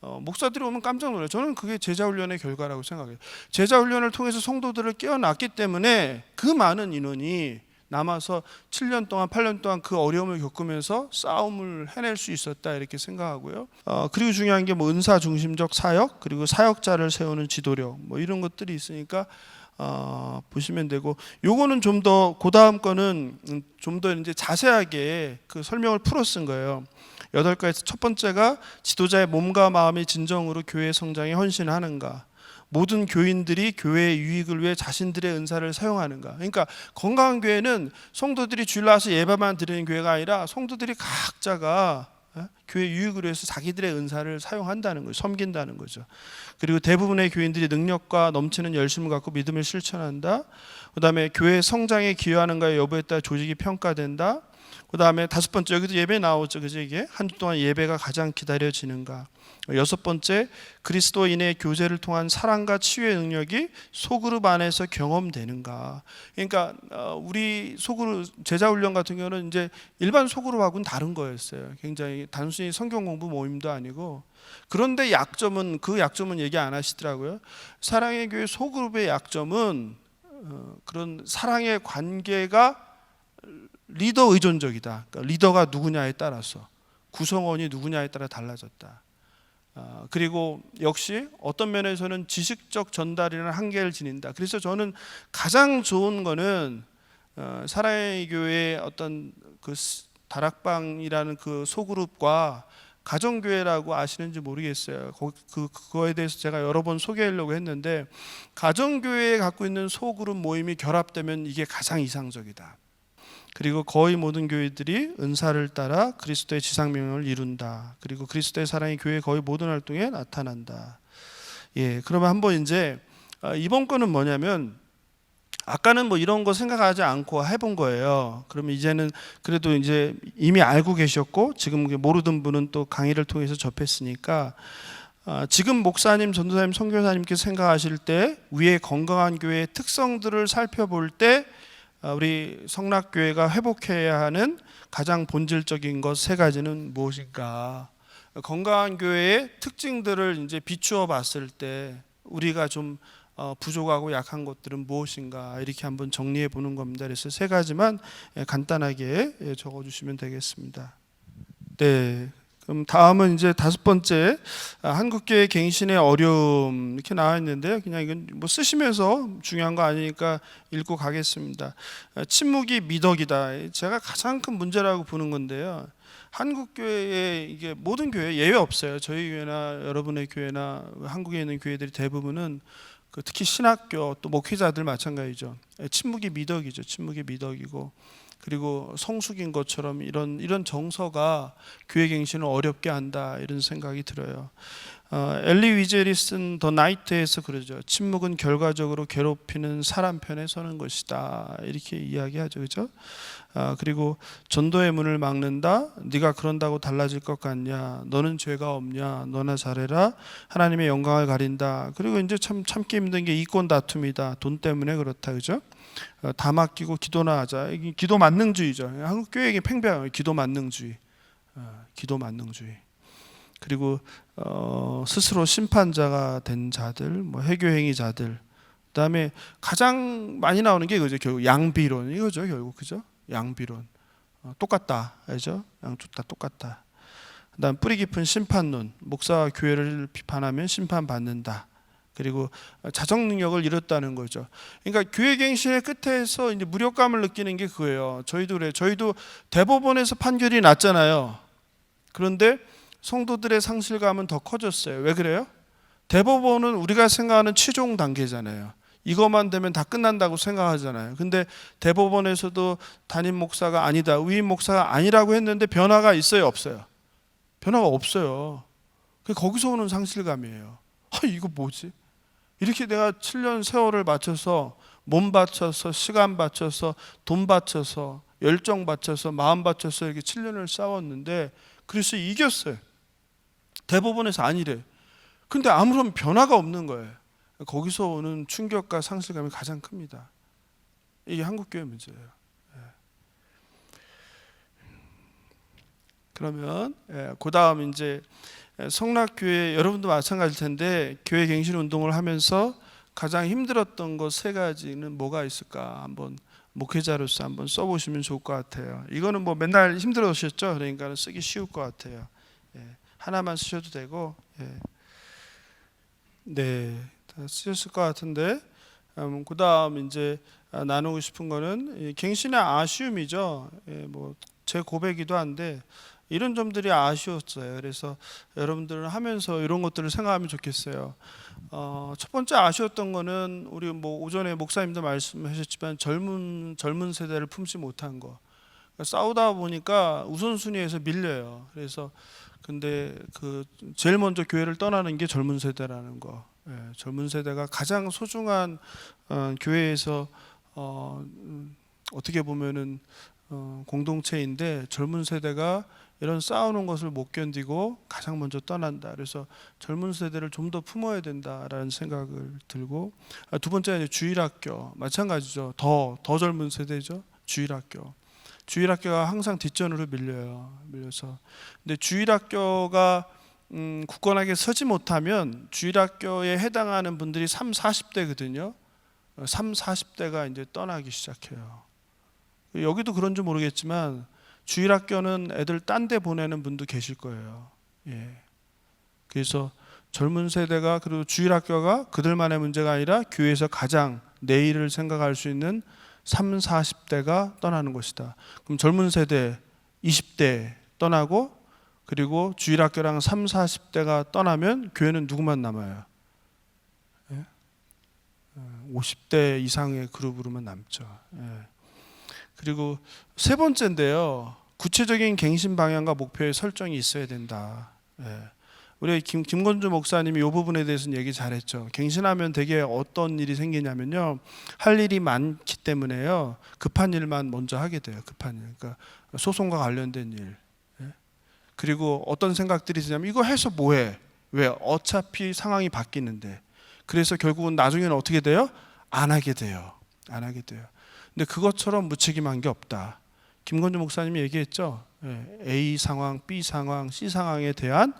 목사들이 오면 깜짝 놀라요. 저는 그게 제자훈련의 결과라고 생각해요. 제자훈련을 통해서 성도들을 깨어났기 때문에 그 많은 인원이 남아서 7년 동안 8년 동안 그 어려움을 겪으면서 싸움을 해낼 수 있었다 이렇게 생각하고요. 그리고 중요한 게 은사 중심적 사역, 그리고 사역자를 세우는 지도력 이런 것들이 있으니까 보시면 되고, 요거는 좀 더 그 다음 거는 좀 더 이제 자세하게 그 설명을 풀어 쓴 거예요. 8가지. 첫 번째가 지도자의 몸과 마음이 진정으로 교회 성장에 헌신하는가. 모든 교인들이 교회의 유익을 위해 자신들의 은사를 사용하는가. 그러니까 건강한 교회는 성도들이 주일날 와서 예배만 드리는 교회가 아니라 성도들이 각자가 교회 유익을 위해서 자기들의 은사를 사용한다는 거죠. 섬긴다는 거죠. 그리고 대부분의 교인들이 능력과 넘치는 열심을 갖고 믿음을 실천한다. 그 다음에 교회 성장에 기여하는가의 여부에 따라 조직이 평가된다. 그 다음에 5번째, 여기도 예배 나오죠. 그죠? 이게 한 주 동안 예배가 가장 기다려지는가. 6번째, 그리스도인의 교제를 통한 사랑과 치유의 능력이 소그룹 안에서 경험되는가. 그러니까 우리 소그룹 제자훈련 같은 경우는 이제 일반 소그룹하고는 다른 거였어요. 굉장히 단순히 성경 공부 모임도 아니고. 그런데 그 약점은 얘기 안 하시더라고요. 사랑의 교회 소그룹의 약점은 그런 사랑의 관계가 리더 의존적이다. 그러니까 리더가 누구냐에 따라서, 구성원이 누구냐에 따라 달라졌다. 그리고 역시 어떤 면에서는 지식적 전달이라는 한계를 지닌다. 그래서 저는 가장 좋은 거는 사랑의 교회의 어떤 그 다락방이라는 그 소그룹과 가정교회라고 아시는지 모르겠어요. 그거에 대해서 제가 여러 번 소개하려고 했는데, 가정교회에 갖고 있는 소그룹 모임이 결합되면 이게 가장 이상적이다. 그리고 거의 모든 교회들이 은사를 따라 그리스도의 지상명령을 이룬다. 그리고 그리스도의 사랑이 교회 거의 모든 활동에 나타난다. 그러면 한번 이제 이번 거는 뭐냐면, 아까는 이런 거 생각하지 않고 해본 거예요. 그러면 이제는 그래도 이제 이미 알고 계셨고 지금 모르던 분은 또 강의를 통해서 접했으니까 지금 목사님, 전도사님, 선교사님께서 생각하실 때 위에 건강한 교회의 특성들을 살펴볼 때 우리 성락교회가 회복해야 하는 가장 본질적인 것 세 가지는 무엇인가? 건강한 교회의 특징들을 이제 비추어 봤을 때 우리가 좀 부족하고 약한 것들은 무엇인가 이렇게 한번 정리해 보는 겁니다. 그래서 세 가지만 간단하게 적어 주시면 되겠습니다. 네. 그럼 다음은 이제 다섯 번째, 한국교회 갱신의 어려움 이렇게 나와 있는데요. 그냥 이건 뭐 쓰시면서 중요한 거 아니니까 읽고 가겠습니다. 침묵이 미덕이다. 제가 가장 큰 문제라고 보는 건데요. 한국교회에 이게 모든 교회 예외 없어요. 저희 교회나 여러분의 교회나 한국에 있는 교회들이 대부분은 특히 신학교 또 목회자들 마찬가지죠. 침묵이 미덕이죠. 침묵이 미덕이고, 그리고 성숙인 것처럼 이런 정서가 교회 갱신을 어렵게 한다 이런 생각이 들어요. 엘리 위젤이 쓴 더 나이트에서 그러죠. 침묵은 결과적으로 괴롭히는 사람 편에 서는 것이다 이렇게 이야기하죠, 그렇죠? 그리고 전도의 문을 막는다. 네가 그런다고 달라질 것 같냐? 너는 죄가 없냐? 너나 잘해라. 하나님의 영광을 가린다. 그리고 이제 참기 힘든 게 이권 다툼이다. 돈 때문에 그렇다, 그죠? 다 맡기고 기도나 하자. 이게 기도 만능주의죠. 한국 교회에게 팽배한 기도 만능주의. 기도 만능주의. 그리고 스스로 심판자가 된 자들, 뭐 해교행위자들. 그다음에 가장 많이 나오는 게 그죠. 결국 양비론 이거죠. 결국 그죠? 양비론. 똑같다. 알죠? 양쪽 다 똑같다. 그다음 뿌리 깊은 심판론. 목사와 교회를 비판하면 심판받는다. 그리고 자정 능력을 잃었다는 거죠. 그러니까 교회 갱신의 끝에서 이제 무력감을 느끼는 게 그거예요. 저희도 그래요. 저희도 대법원에서 판결이 났잖아요. 그런데 성도들의 상실감은 더 커졌어요. 왜 그래요? 대법원은 우리가 생각하는 최종 단계잖아요. 이것만 되면 다 끝난다고 생각하잖아요. 근데 대법원에서도 담임 목사가 아니다, 위임 목사가 아니라고 했는데 변화가 있어요, 없어요? 변화가 없어요. 거기서 오는 상실감이에요. 이거 뭐지? 이렇게 내가 7년 세월을 바쳐서 몸 바쳐서 시간 바쳐서 돈 바쳐서 열정 바쳐서 마음 바쳐서 이렇게 7년을 싸웠는데 그래서 이겼어요. 대법원에서 아니래. 근데 아무런 변화가 없는 거예요. 거기서 오는 충격과 상실감이 가장 큽니다. 이게 한국교회 문제예요. 그러면 그 다음 이제 성락교회 여러분도 마찬가지일 텐데 교회 갱신 운동을 하면서 가장 힘들었던 것 세 가지는 뭐가 있을까? 한번 목회자로서 한번 써보시면 좋을 것 같아요. 이거는 뭐 맨날 힘들으셨죠? 그러니까 쓰기 쉬울 것 같아요. 하나만 쓰셔도 되고, 네, 다 쓰셨을 것 같은데, 그 다음 이제 나누고 싶은 거는 갱신의 아쉬움이죠. 뭐 제 고백이기도 한데. 이런 점들이 아쉬웠어요. 그래서 여러분들은 하면서 이런 것들을 생각하면 좋겠어요. 첫 번째 아쉬웠던 거는 우리 뭐 오전에 목사님도 말씀하셨지만 젊은 세대를 품지 못한 거. 그러니까 싸우다 보니까 우선순위에서 밀려요. 그래서 근데 그 제일 먼저 교회를 떠나는 게 젊은 세대라는 거. 젊은 세대가 가장 소중한 교회에서 어떻게 보면은 공동체인데 젊은 세대가 이런 싸우는 것을 못 견디고 가장 먼저 떠난다. 그래서 젊은 세대를 좀 더 품어야 된다라는 생각을 들고, 두 번째는 주일학교 마찬가지죠. 더 젊은 세대죠. 주일학교가 항상 뒷전으로 밀려서 근데 주일학교가 굳건하게 서지 못하면 주일학교에 해당하는 분들이 3, 40대거든요. 3, 40대가 이제 떠나기 시작해요. 여기도 그런지 모르겠지만 주일학교는 애들 딴 데 보내는 분도 계실 거예요. 그래서 젊은 세대가 그리고 주일학교가 그들만의 문제가 아니라 교회에서 가장 내일을 생각할 수 있는 3, 40대가 떠나는 것이다. 그럼 젊은 세대 20대 떠나고 그리고 주일학교랑 3, 40대가 떠나면 교회는 누구만 남아요? 50대 이상의 그룹으로만 남죠. 그리고 세 번째인데요. 구체적인 갱신 방향과 목표의 설정이 있어야 된다. 우리 김건주 목사님이 이 부분에 대해서는 얘기 잘했죠. 갱신하면 되게 어떤 일이 생기냐면요. 할 일이 많기 때문에요. 급한 일만 먼저 하게 돼요. 급한 일. 그러니까 소송과 관련된 일. 그리고 어떤 생각들이 드냐면 이거 해서 뭐해? 왜? 어차피 상황이 바뀌는데. 그래서 결국은 나중에는 어떻게 돼요? 안 하게 돼요. 안 하게 돼요. 근데 그것처럼 무책임한 게 없다. 김건주 목사님이 얘기했죠. A 상황, B 상황, C 상황에 대한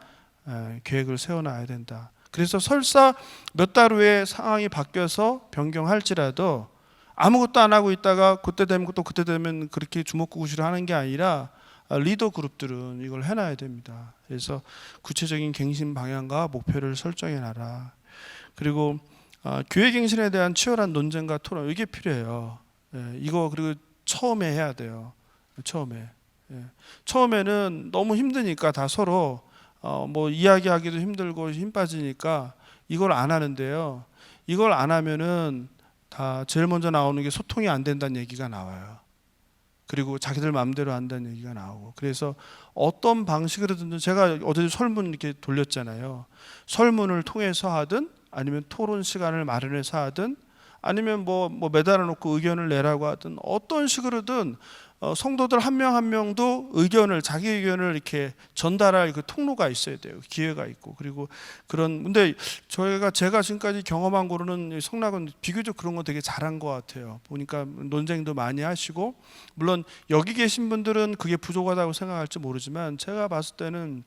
계획을 세워놔야 된다. 그래서 설사 몇 달 후에 상황이 바뀌어서 변경할지라도 아무것도 안 하고 있다가 그때 되면 또 그때 되면 그렇게 주먹구구시를 하는 게 아니라 리더 그룹들은 이걸 해놔야 됩니다. 그래서 구체적인 갱신 방향과 목표를 설정해놔라. 그리고 교회 갱신에 대한 치열한 논쟁과 토론 이게 필요해요. 이거 그리고 처음에 해야 돼요. 처음에는 너무 힘드니까 다 서로 뭐 이야기하기도 힘들고 힘 빠지니까 이걸 안 하는데요. 이걸 안 하면은 다 제일 먼저 나오는 게 소통이 안 된다는 얘기가 나와요. 그리고 자기들 마음대로 한다는 얘기가 나오고. 그래서 어떤 방식으로든 제가 어제 설문 이렇게 돌렸잖아요. 설문을 통해서 하든 아니면 토론 시간을 마련해서 하든 아니면 뭐 매달아 놓고 의견을 내라고 하든 어떤 식으로든 성도들 한 명 한 명도 의견을 자기 의견을 이렇게 전달할 그 통로가 있어야 돼요. 기회가 있고. 그리고 근데 제가 지금까지 경험한 거로는 성락은 비교적 그런 거 되게 잘한 것 같아요. 보니까 논쟁도 많이 하시고, 물론 여기 계신 분들은 그게 부족하다고 생각할지 모르지만 제가 봤을 때는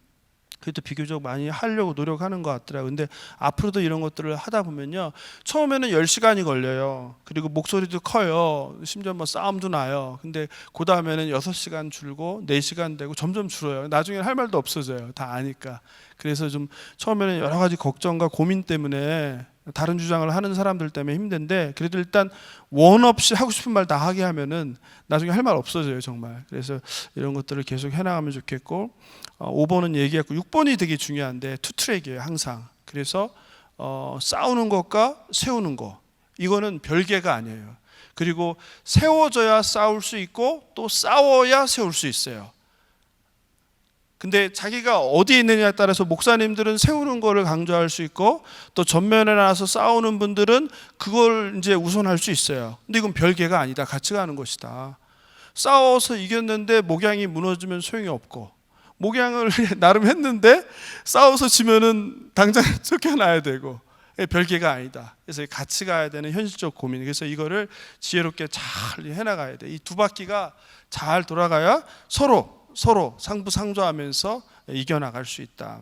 그래도 비교적 많이 하려고 노력하는 것 같더라고요. 근데 앞으로도 이런 것들을 하다 보면요, 처음에는 10시간이 걸려요. 그리고 목소리도 커요. 심지어 뭐 싸움도 나요. 근데 그 다음에는 6시간 줄고 4시간 되고 점점 줄어요. 나중에는 할 말도 없어져요. 다 아니까. 그래서 좀 처음에는 여러 가지 걱정과 고민 때문에 다른 주장을 하는 사람들 때문에 힘든데, 그래도 일단 원 없이 하고 싶은 말 다 하게 하면은 나중에 할 말 없어져요, 정말. 그래서 이런 것들을 계속 해나가면 좋겠고, 5번은 얘기했고 6번이 되게 중요한데 투트랙이에요, 항상. 그래서 싸우는 것과 세우는 것, 이거는 별개가 아니에요. 그리고 세워져야 싸울 수 있고 또 싸워야 세울 수 있어요. 근데 자기가 어디에 있느냐에 따라서 목사님들은 세우는 거를 강조할 수 있고 또 전면에 나와서 싸우는 분들은 그걸 이제 우선할 수 있어요. 근데 이건 별개가 아니다. 같이 가는 것이다. 싸워서 이겼는데 목양이 무너지면 소용이 없고, 목양을 나름 했는데 싸워서 지면은 당장 쫓겨나야 되고, 별개가 아니다. 그래서 같이 가야 되는 현실적 고민. 그래서 이거를 지혜롭게 잘 해나가야 돼. 이 두 바퀴가 잘 돌아가야 서로 상부상조하면서 이겨나갈 수 있다.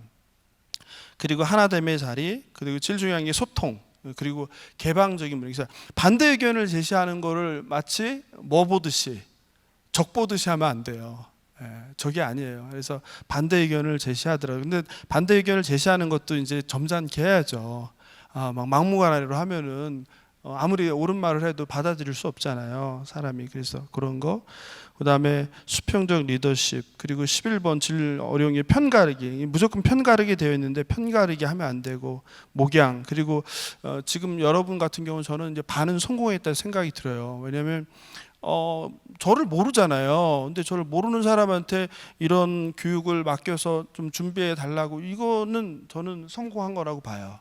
그리고 하나됨의 자리, 그리고 제일 중요한 게 소통, 그리고 개방적인 분위기. 그래서 반대 의견을 제시하는 거를 마치 뭐 보듯이, 적 보듯이 하면 안 돼요. 적이 아니에요. 그래서 반대 의견을 제시하더라고요. 근데 반대 의견을 제시하는 것도 이제 점잖게 해야죠. 막 막무가내로 하면은 아무리 옳은 말을 해도 받아들일 수 없잖아요, 사람이. 그래서 그런 거. 그다음에 수평적 리더십, 그리고 11번 제일 어려운 게 편가르기. 무조건 편가르기 되어 있는데 편가르기 하면 안 되고, 목양. 그리고 지금 여러분 같은 경우는 저는 이제 반은 성공했다는 생각이 들어요. 왜냐하면 저를 모르잖아요. 근데 저를 모르는 사람한테 이런 교육을 맡겨서 좀 준비해 달라고, 이거는 저는 성공한 거라고 봐요.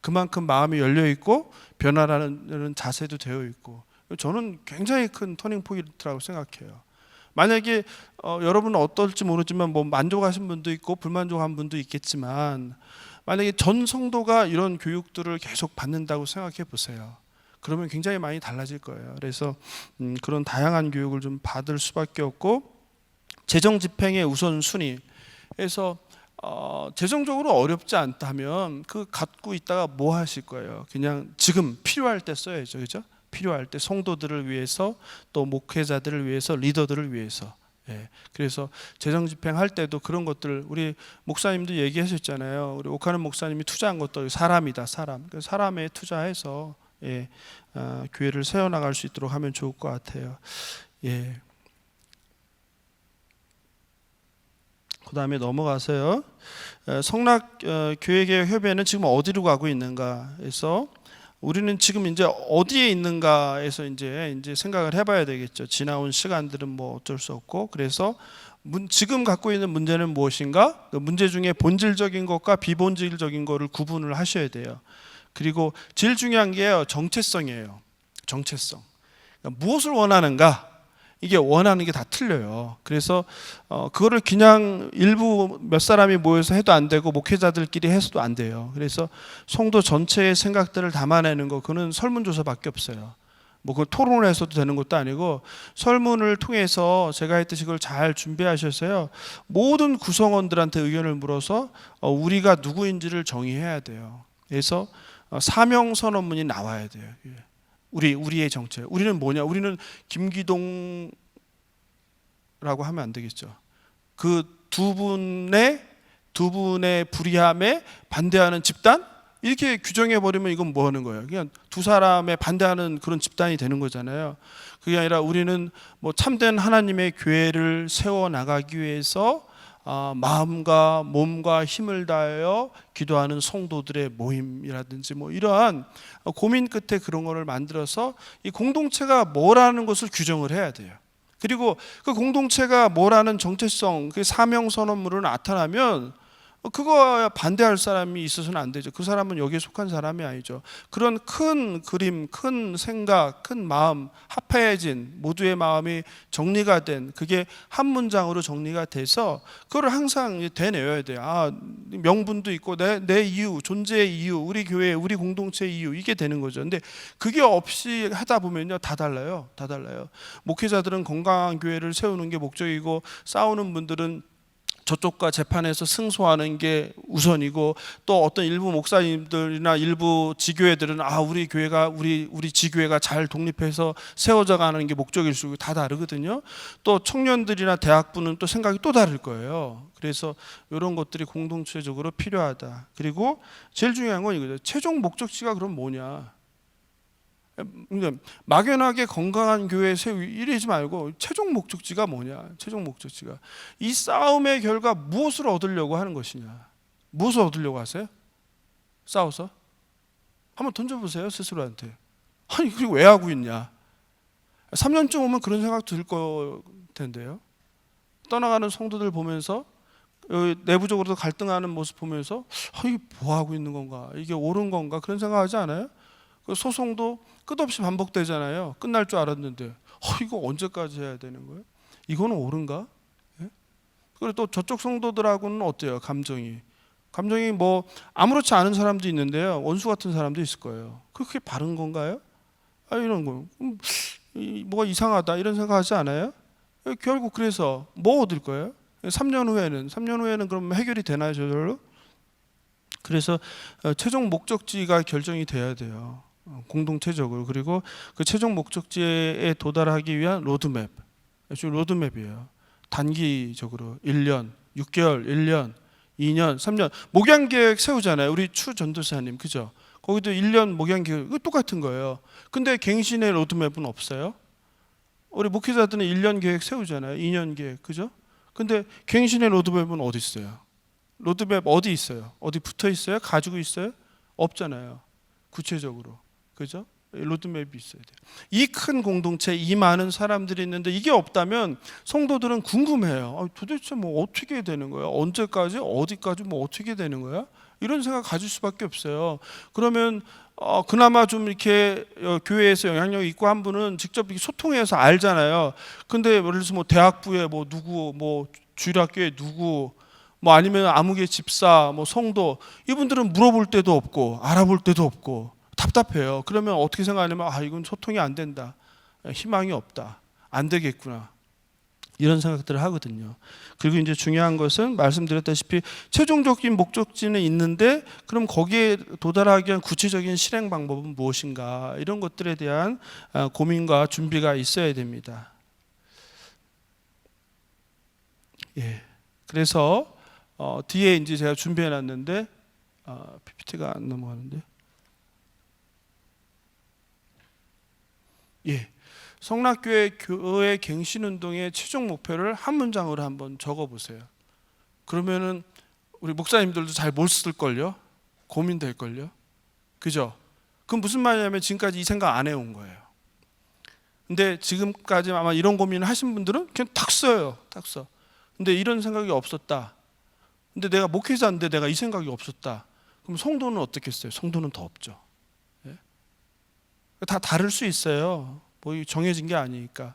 그만큼 마음이 열려 있고 변화라는 자세도 되어 있고, 저는 굉장히 큰 터닝 포인트라고 생각해요. 만약에 여러분은 어떨지 모르지만 뭐 만족하신 분도 있고 불만족한 분도 있겠지만, 만약에 전 성도가 이런 교육들을 계속 받는다고 생각해 보세요. 그러면 굉장히 많이 달라질 거예요. 그래서 그런 다양한 교육을 좀 받을 수밖에 없고, 재정 집행의 우선순위. 그래서 재정적으로 어렵지 않다면 그 갖고 있다가 뭐 하실 거예요? 그냥 지금 필요할 때 써야죠, 그죠? 필요할 때 성도들을 위해서, 또 목회자들을 위해서, 리더들을 위해서. 그래서 재정 집행할 때도 그런 것들, 우리 목사님도 얘기하셨잖아요. 우리 오카는 목사님이 투자한 것도 사람이다, 사람. 사람에 투자해서 교회를 세워나갈 수 있도록 하면 좋을 것 같아요. 그 다음에 넘어가서요. 성락 교회계획 협의회는 지금 어디로 가고 있는가 해서, 우리는 지금 이제 어디에 있는가에서 이제 생각을 해봐야 되겠죠. 지나온 시간들은 뭐 어쩔 수 없고, 그래서 지금 갖고 있는 문제는 무엇인가? 그 문제 중에 본질적인 것과 비본질적인 것을 구분을 하셔야 돼요. 그리고 제일 중요한 게 정체성이에요. 정체성. 그러니까 무엇을 원하는가? 이게 원하는 게 다 틀려요. 그래서 그거를 그냥 일부 몇 사람이 모여서 해도 안 되고 목회자들끼리 해서도 안 돼요. 그래서 성도 전체의 생각들을 담아내는 거, 그거는 설문조사밖에 없어요. 뭐 그걸 토론해서도 되는 것도 아니고, 설문을 통해서 제가 했듯이 그걸 잘 준비하셔서요, 모든 구성원들한테 의견을 물어서 우리가 누구인지를 정의해야 돼요. 그래서 사명선언문이 나와야 돼요. 우리의 정체. 우리는 뭐냐? 우리는 김기동라고 하면 안 되겠죠. 그 두 분의 불의함에 반대하는 집단? 이렇게 규정해 버리면 이건 뭐 하는 거예요? 그냥 두 사람에 반대하는 그런 집단이 되는 거잖아요. 그게 아니라 우리는 뭐 참된 하나님의 교회를 세워 나가기 위해서 마음과 몸과 힘을 다하여 기도하는 성도들의 모임이라든지 뭐 이러한 고민 끝에 그런 거를 만들어서 이 공동체가 뭐라는 것을 규정을 해야 돼요. 그리고 그 공동체가 뭐라는 정체성, 그 사명선언문으로 나타나면 그거 반대할 사람이 있어서는 안 되죠. 그 사람은 여기에 속한 사람이 아니죠. 그런 큰 그림, 큰 생각, 큰 마음, 합해진 모두의 마음이 정리가 된, 그게 한 문장으로 정리가 돼서 그걸 항상 되뇌어야 돼요. 명분도 있고 내 이유, 존재의 이유, 우리 교회, 우리 공동체의 이유, 이게 되는 거죠. 근데 그게 없이 하다 보면요, 다 달라요. 목회자들은 건강한 교회를 세우는 게 목적이고, 싸우는 분들은 저쪽과 재판에서 승소하는 게 우선이고, 또 어떤 일부 목사님들이나 일부 지교회들은 우리 교회가 우리 지교회가 잘 독립해서 세워져 가는 게 목적일 수 있고, 다 다르거든요. 또 청년들이나 대학부는 또 생각이 또 다를 거예요. 그래서 이런 것들이 공동체적으로 필요하다. 그리고 제일 중요한 건 이거죠. 최종 목적지가 그럼 뭐냐? 막연하게 건강한 교회 세우기 이러지 말고, 최종 목적지가 뭐냐? 최종 목적지가 이 싸움의 결과 무엇을 얻으려고 하는 것이냐? 무엇을 얻으려고 하세요? 싸워서? 한번 던져보세요, 스스로한테. 아니, 그리고 왜 하고 있냐? 3년쯤 오면 그런 생각 들 텐데요. 떠나가는 성도들 보면서, 내부적으로도 갈등하는 모습 보면서 이게 뭐 하고 있는 건가? 이게 옳은 건가? 그런 생각하지 않아요? 소송도 끝없이 반복되잖아요. 끝날 줄 알았는데 이거 언제까지 해야 되는 거예요? 이거는 옳은가? 예? 그리고 또 저쪽 성도들하고는 어때요? 감정이 뭐 아무렇지 않은 사람도 있는데요, 원수 같은 사람도 있을 거예요. 그게 바른 건가요? 이런 거 뭐가 이상하다 이런 생각하지 않아요? 결국 그래서 뭐 얻을 거예요? 3년 후에는 그럼 해결이 되나요, 저절로? 그래서 최종 목적지가 결정이 돼야 돼요, 공동체적으로. 그리고 그 최종 목적지에 도달하기 위한 로드맵이에요. 단기적으로 1년, 6개월, 1년, 2년, 3년 목양계획 세우잖아요. 우리 추 전도사님, 그죠? 거기도 1년 목양계획 똑같은 거예요. 근데 갱신의 로드맵은 없어요. 우리 목회자들은 1년 계획 세우잖아요. 2년 계획, 그죠? 근데 갱신의 로드맵은 어디 있어요? 로드맵 어디 있어요? 어디 붙어 있어요? 가지고 있어요? 없잖아요. 구체적으로, 그죠? 로드맵이 있어야 돼요. 이 큰 공동체, 이 많은 사람들이 있는데 이게 없다면 성도들은 궁금해요. 도대체 뭐 어떻게 되는 거야? 언제까지? 어디까지? 뭐 어떻게 되는 거야? 이런 생각 가질 수밖에 없어요. 그러면 그나마 좀 이렇게 교회에서 영향력 있고 한 분은 직접 소통해서 알잖아요. 근데 예를 들어서 뭐 대학부에 뭐 누구, 뭐 주일학교에 누구, 뭐 아니면 아무개 집사, 뭐 성도, 이분들은 물어볼 데도 없고 알아볼 데도 없고 답답해요. 그러면 어떻게 생각하냐면 이건 소통이 안 된다, 희망이 없다, 안 되겠구나, 이런 생각들을 하거든요. 그리고 이제 중요한 것은 말씀드렸다시피 최종적인 목적지는 있는데, 그럼 거기에 도달하기 위한 구체적인 실행 방법은 무엇인가, 이런 것들에 대한 고민과 준비가 있어야 됩니다. 예. 그래서 뒤에 이제 제가 준비해 놨는데 PPT가 안 넘어가는데, 예. 성락교회 교회 갱신운동의 최종 목표를 한 문장으로 한번 적어보세요. 그러면은 우리 목사님들도 잘 못 쓸걸요? 고민될걸요? 그죠? 그건 무슨 말이냐면 지금까지 이 생각 안 해온 거예요. 근데 지금까지 아마 이런 고민을 하신 분들은 그냥 탁 써요. 탁 써. 근데 이런 생각이 없었다. 근데 내가 목회자인데 내가 이 생각이 없었다. 그럼 성도는 어떻겠어요? 성도는 더 없죠. 예? 다 다를 수 있어요. 뭐 정해진 게 아니니까.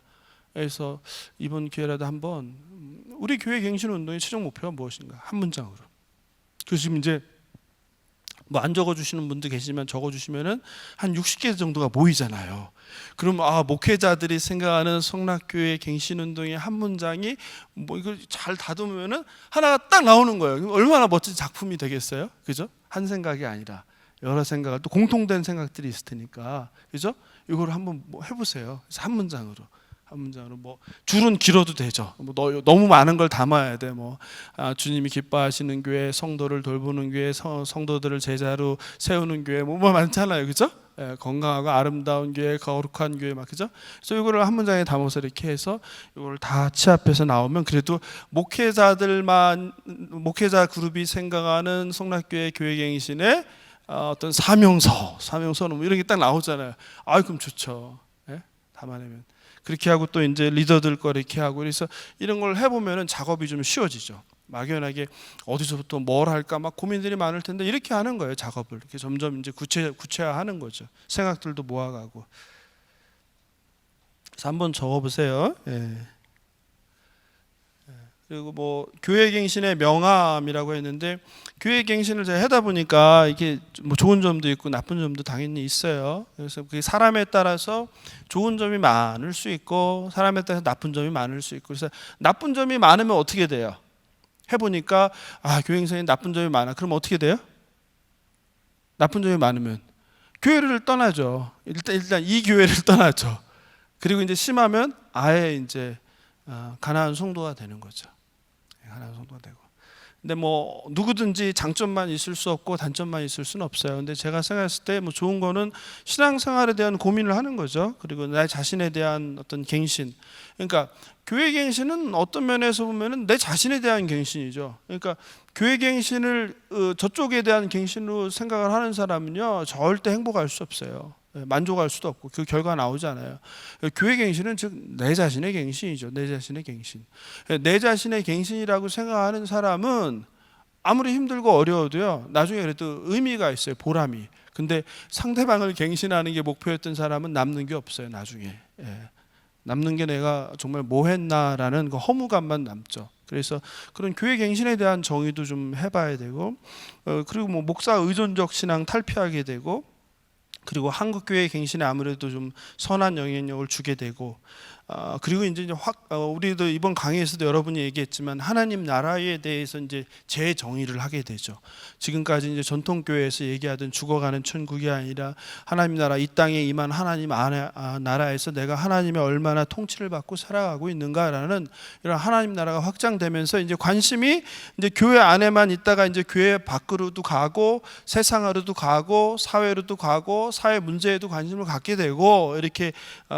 그래서 이번 기회라도 한번 우리 교회 갱신 운동의 최종 목표가 무엇인가 한 문장으로. 그 지금 이제 뭐 안 적어주시는 분도 계시지만 적어주시면은 한 60개 정도가 모이잖아요. 그럼 목회자들이 생각하는 성락교회 갱신운동의 한 문장이 뭐 이걸 잘 다듬으면은 하나가 딱 나오는 거예요. 그럼 얼마나 멋진 작품이 되겠어요, 그죠? 한 생각이 아니라 여러 생각을 또 공통된 생각들이 있을 테니까, 그죠? 이걸 한번 뭐 해보세요. 그래서 한 문장으로. 한 문장으로 뭐 줄은 길어도 되죠. 뭐 너무 많은 걸 담아야 돼. 뭐 주님이 기뻐하시는 교회, 성도를 돌보는 교회, 성도들을 제자로 세우는 교회, 뭐 많잖아요, 그죠? 예, 건강하고 아름다운 교회, 거룩한 교회, 막 그죠? 그래서 이거를 한 문장에 담아서 이렇게 해서 이걸 다 취합해서 나오면 그래도 목회자 그룹이 생각하는 성락교회 교회갱신의 어떤 사명서는 뭐 이런 게 딱 나오잖아요. 그럼 좋죠. 예? 담아내면. 그렇게 하고 또 이제 리더들 거 이렇게 하고, 그래서 이런 걸 해보면은 작업이 좀 쉬워지죠. 막연하게 어디서부터 뭘 할까 막 고민들이 많을 텐데 이렇게 하는 거예요. 작업을 이렇게 점점 이제 구체화하는 거죠. 생각들도 모아가고. 그래서 한번 적어보세요. 예. 그리고 뭐 교회 갱신의 명암이라고 했는데, 교회 갱신을 제가 하다 보니까 이게 뭐 좋은 점도 있고 나쁜 점도 당연히 있어요. 그래서 그게 사람에 따라서 좋은 점이 많을 수 있고 사람에 따라서 나쁜 점이 많을 수 있고, 그래서 나쁜 점이 많으면 어떻게 돼요? 해보니까 교회 갱신에 나쁜 점이 많아. 그럼 어떻게 돼요? 나쁜 점이 많으면 교회를 떠나죠. 일단 이 교회를 떠나죠. 그리고 이제 심하면 아예 이제 가난한 성도가 되는 거죠. 하나의 성도가 되고. 근데 뭐 누구든지 장점만 있을 수 없고 단점만 있을 수는 없어요. 근데 제가 생각했을 때 뭐 좋은 거는 신앙생활에 대한 고민을 하는 거죠. 그리고 나 자신에 대한 어떤 갱신. 그러니까 교회 갱신은 어떤 면에서 보면은 내 자신에 대한 갱신이죠. 그러니까 교회 갱신을 저쪽에 대한 갱신으로 생각을 하는 사람은요 절대 행복할 수 없어요. 만족할 수도 없고 그 결과 나오잖아요. 교회 갱신은 즉 내 자신의 갱신이죠. 내 자신의 갱신. 내 자신의 갱신이라고 생각하는 사람은 아무리 힘들고 어려워도요 나중에 그래도 의미가 있어요. 보람이. 근데 상대방을 갱신하는 게 목표였던 사람은 남는 게 없어요. 나중에. 남는 게 내가 정말 뭐 했나라는 그 허무감만 남죠. 그래서 그런 교회 갱신에 대한 정의도 좀 해봐야 되고, 그리고 뭐 목사 의존적 신앙 탈피하게 되고, 그리고 한국 교회 갱신에 아무래도 좀 선한 영향력을 주게 되고, 그리고 이제 우리도 이번 강의에서도 여러분이 얘기했지만 하나님 나라에 대해서 이제 재정의를 하게 되죠. 지금까지 이제 전통 교회에서 얘기하던 죽어가는 천국이 아니라 하나님 나라, 이 땅에 임한 하나님 나라에서 내가 하나님의 얼마나 통치를 받고 살아가고 있는가라는 이런 하나님 나라가 확장되면서 이제 관심이 이제 교회 안에만 있다가 이제 교회 밖으로도 가고 세상으로도 가고 사회로도 가고 사회 문제에도 관심을 갖게 되고, 이렇게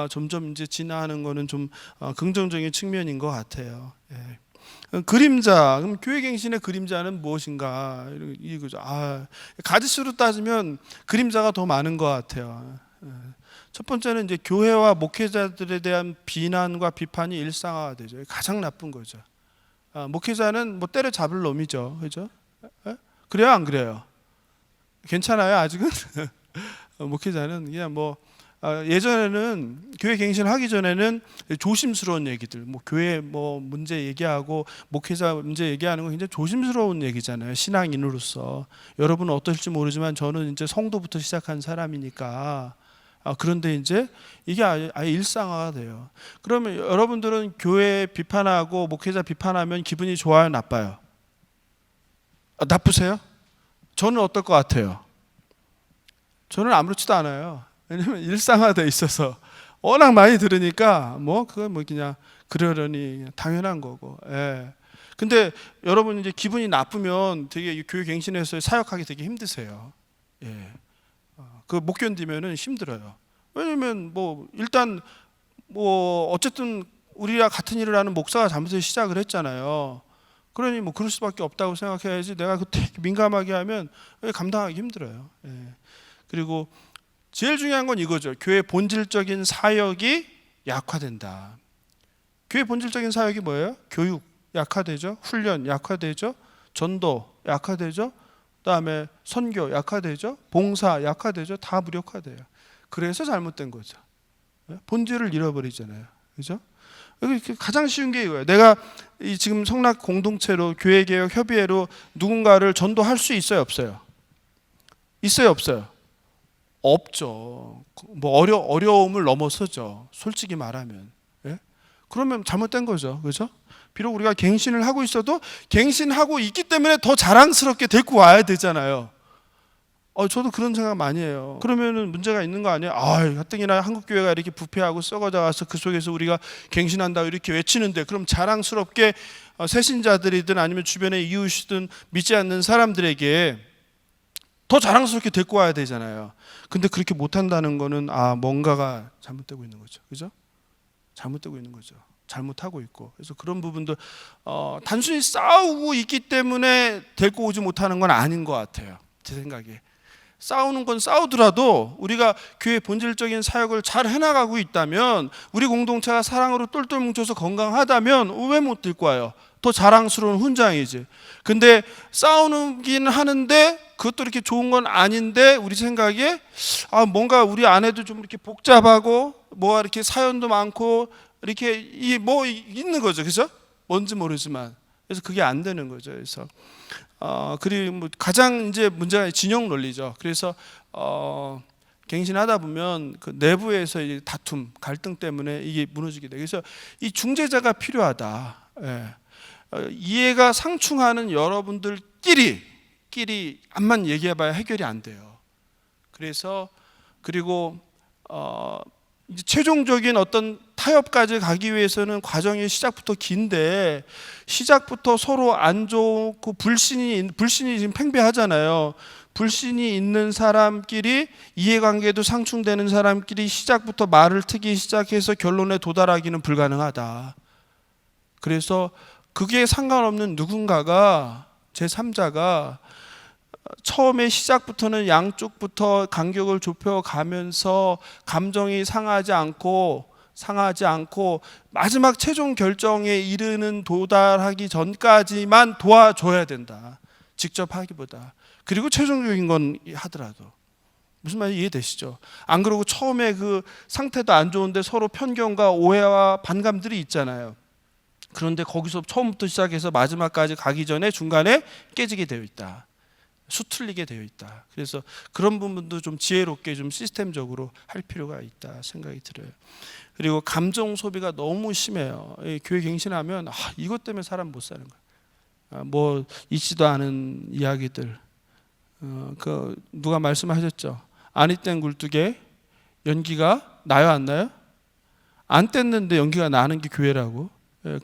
점점 이제 진화하는 거는 좀 긍정적인 측면인 것 같아요. 그림자, 그럼 교회 갱신의 그림자는 무엇인가? 이거죠. 가지수로 따지면 그림자가 더 많은 것 같아요. 첫 번째는 이제 교회와 목회자들에 대한 비난과 비판이 일상화가 되죠. 가장 나쁜 거죠. 목회자는 뭐 때려잡을 놈이죠, 그죠? 그래요, 안 그래요? 괜찮아요, 아직은? 목회자는 그냥 뭐 예전에는 교회 갱신하기 전에는 조심스러운 얘기들, 뭐 교회 뭐 문제 얘기하고 목회자 문제 얘기하는 건 굉장히 조심스러운 얘기잖아요. 신앙인으로서 여러분은 어떠실지 모르지만 저는 이제 성도부터 시작한 사람이니까. 그런데 이제 이게 아예 일상화가 돼요. 그러면 여러분들은 교회 비판하고 목회자 비판하면 기분이 좋아요, 나빠요? 나쁘세요? 저는 어떨 것 같아요? 저는 아무렇지도 않아요. 왜냐면 일상화돼 있어서 워낙 많이 들으니까 뭐 그건 뭐 그냥 그러려니 당연한 거고. 근데 여러분 이제 기분이 나쁘면 되게 교회 갱신에서 사역하기 되게 힘드세요. 그 못 견디면은 힘들어요. 왜냐면 뭐 일단 뭐 어쨌든 우리와 같은 일을 하는 목사가 잘못해서 시작을 했잖아요. 그러니 뭐 그럴 수밖에 없다고 생각해야지, 내가 그때 민감하게 하면 감당하기 힘들어요. 그리고 제일 중요한 건 이거죠. 교회 본질적인 사역이 약화된다. 교회 본질적인 사역이 뭐예요? 교육 약화되죠. 훈련 약화되죠. 전도 약화되죠. 그다음에 선교 약화되죠. 봉사 약화되죠. 다 무력화돼요. 그래서 잘못된 거죠. 본질을 잃어버리잖아요. 그죠? 여기 가장 쉬운 게 이거예요. 내가 이 지금 성락 공동체로 교회개혁 협의회로 누군가를 전도할 수 있어요, 없어요? 있어요, 없어요? 없죠. 뭐 어려움을 넘어서죠. 솔직히 말하면. 예? 그러면 잘못된 거죠, 그렇죠? 비록 우리가 갱신을 하고 있어도 갱신하고 있기 때문에 더 자랑스럽게 데리고 와야 되잖아요. 저도 그런 생각 많이 해요. 그러면은 문제가 있는 거 아니에요? 가뜩이나 한국교회가 이렇게 부패하고 썩어져서 그 속에서 우리가 갱신한다 이렇게 외치는데, 그럼 자랑스럽게 새신자들이든 아니면 주변의 이웃이든 믿지 않는 사람들에게 더 자랑스럽게 데리고 와야 되잖아요. 근데 그렇게 못한다는 거는 뭔가가 잘못되고 있는 거죠, 그죠? 잘못되고 있는 거죠. 잘못하고 있고. 그래서 그런 부분도 단순히 싸우고 있기 때문에 데리고 오지 못하는 건 아닌 것 같아요, 제 생각에. 싸우는 건 싸우더라도 우리가 교회 본질적인 사역을 잘 해나가고 있다면, 우리 공동체가 사랑으로 똘똘 뭉쳐서 건강하다면 왜 못 들고 와요? 더 자랑스러운 훈장이지. 근데 싸우긴 하는데 그것도 이렇게 좋은 건 아닌데, 우리 생각에 뭔가 우리 안에도 좀 이렇게 복잡하고 뭐가 이렇게 사연도 많고 이렇게 있는 거죠, 그죠? 뭔지 모르지만. 그래서 그게 안 되는 거죠. 그래서 그리고 가장 이제 문제가 진영 논리죠. 그래서 갱신하다 보면 그 내부에서 이제 다툼, 갈등 때문에 이게 무너지게 돼. 그래서 이 중재자가 필요하다. 예. 이해가 상충하는 여러분들끼리 암만 얘기해봐야 해결이 안 돼요. 그래서 그리고 이제 최종적인 어떤 타협까지 가기 위해서는 과정이 시작부터 긴데, 시작부터 서로 안 좋고 불신이 지금 팽배하잖아요. 불신이 있는 사람끼리, 이해관계도 상충되는 사람끼리 시작부터 말을 트기 시작해서 결론에 도달하기는 불가능하다. 그래서 그게 상관없는 누군가가, 제3자가 처음에 시작부터는 양쪽부터 간격을 좁혀가면서 감정이 상하지 않고 마지막 최종 결정에 이르는 도달하기 전까지만 도와줘야 된다, 직접 하기보다. 그리고 최종적인 건 하더라도. 무슨 말인지 이해되시죠? 안 그러고 처음에 그 상태도 안 좋은데 서로 편견과 오해와 반감들이 있잖아요. 그런데 거기서 처음부터 시작해서 마지막까지 가기 전에 중간에 깨지게 되어 있다, 수틀리게 되어 있다. 그래서 그런 부분도 좀 지혜롭게 좀 시스템적으로 할 필요가 있다 생각이 들어요. 그리고 감정 소비가 너무 심해요. 교회 갱신하면 이것 때문에 사람 못 사는 거야. 뭐 있지도 않은 이야기들. 그 누가 말씀하셨죠? 아니 땐 굴뚝에 연기가 나요, 안 나요? 안 뗐는데 연기가 나는 게 교회라고.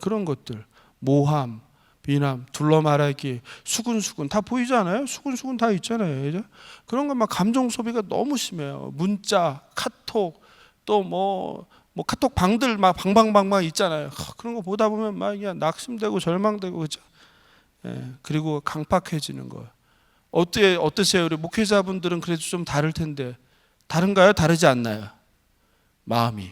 그런 것들, 모함, 비남, 둘러말하기, 수군수군 다 보이지 않아요? 수군수군 다 있잖아요, 그죠? 그런 거 막 감정 소비가 너무 심해요. 문자, 카톡, 또 뭐 카톡 방들 막 방방방방 있잖아요. 그런 거 보다 보면 막 그냥 낙심되고 절망되고, 그죠? 그리고 강팍해지는 거. 어떠세요? 우리 목회자분들은 그래도 좀 다를 텐데, 다른가요? 다르지 않나요? 마음이.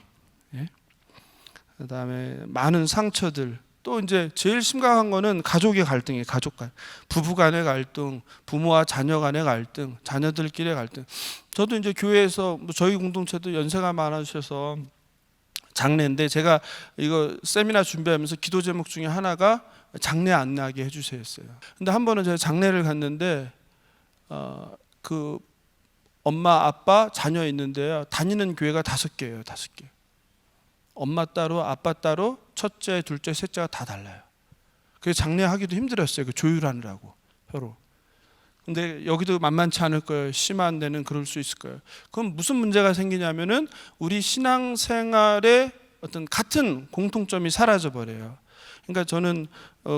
그다음에 많은 상처들. 또 이제 제일 심각한 거는 가족의 갈등이에요. 가족 간, 부부 간의 갈등, 부모와 자녀 간의 갈등, 자녀들끼리의 갈등. 저도 이제 교회에서 저희 공동체도 연세가 많으셔서 장례인데, 제가 이거 세미나 준비하면서 기도 제목 중에 하나가 장례 안 나게 해주세요였어요. 근데 한 번은 제가 장례를 갔는데 그 엄마, 아빠, 자녀 있는데요. 다니는 교회가 5개예요. 5개. 엄마 따로, 아빠 따로, 첫째, 둘째, 셋째가 다 달라요. 그래서 장례하기도 힘들었어요. 그 조율하느라고 서로. 근데 여기도 만만치 않을 거예요. 심한 데는 그럴 수 있을 거예요. 그럼 무슨 문제가 생기냐면은 우리 신앙생활에 어떤 같은 공통점이 사라져 버려요. 그러니까 저는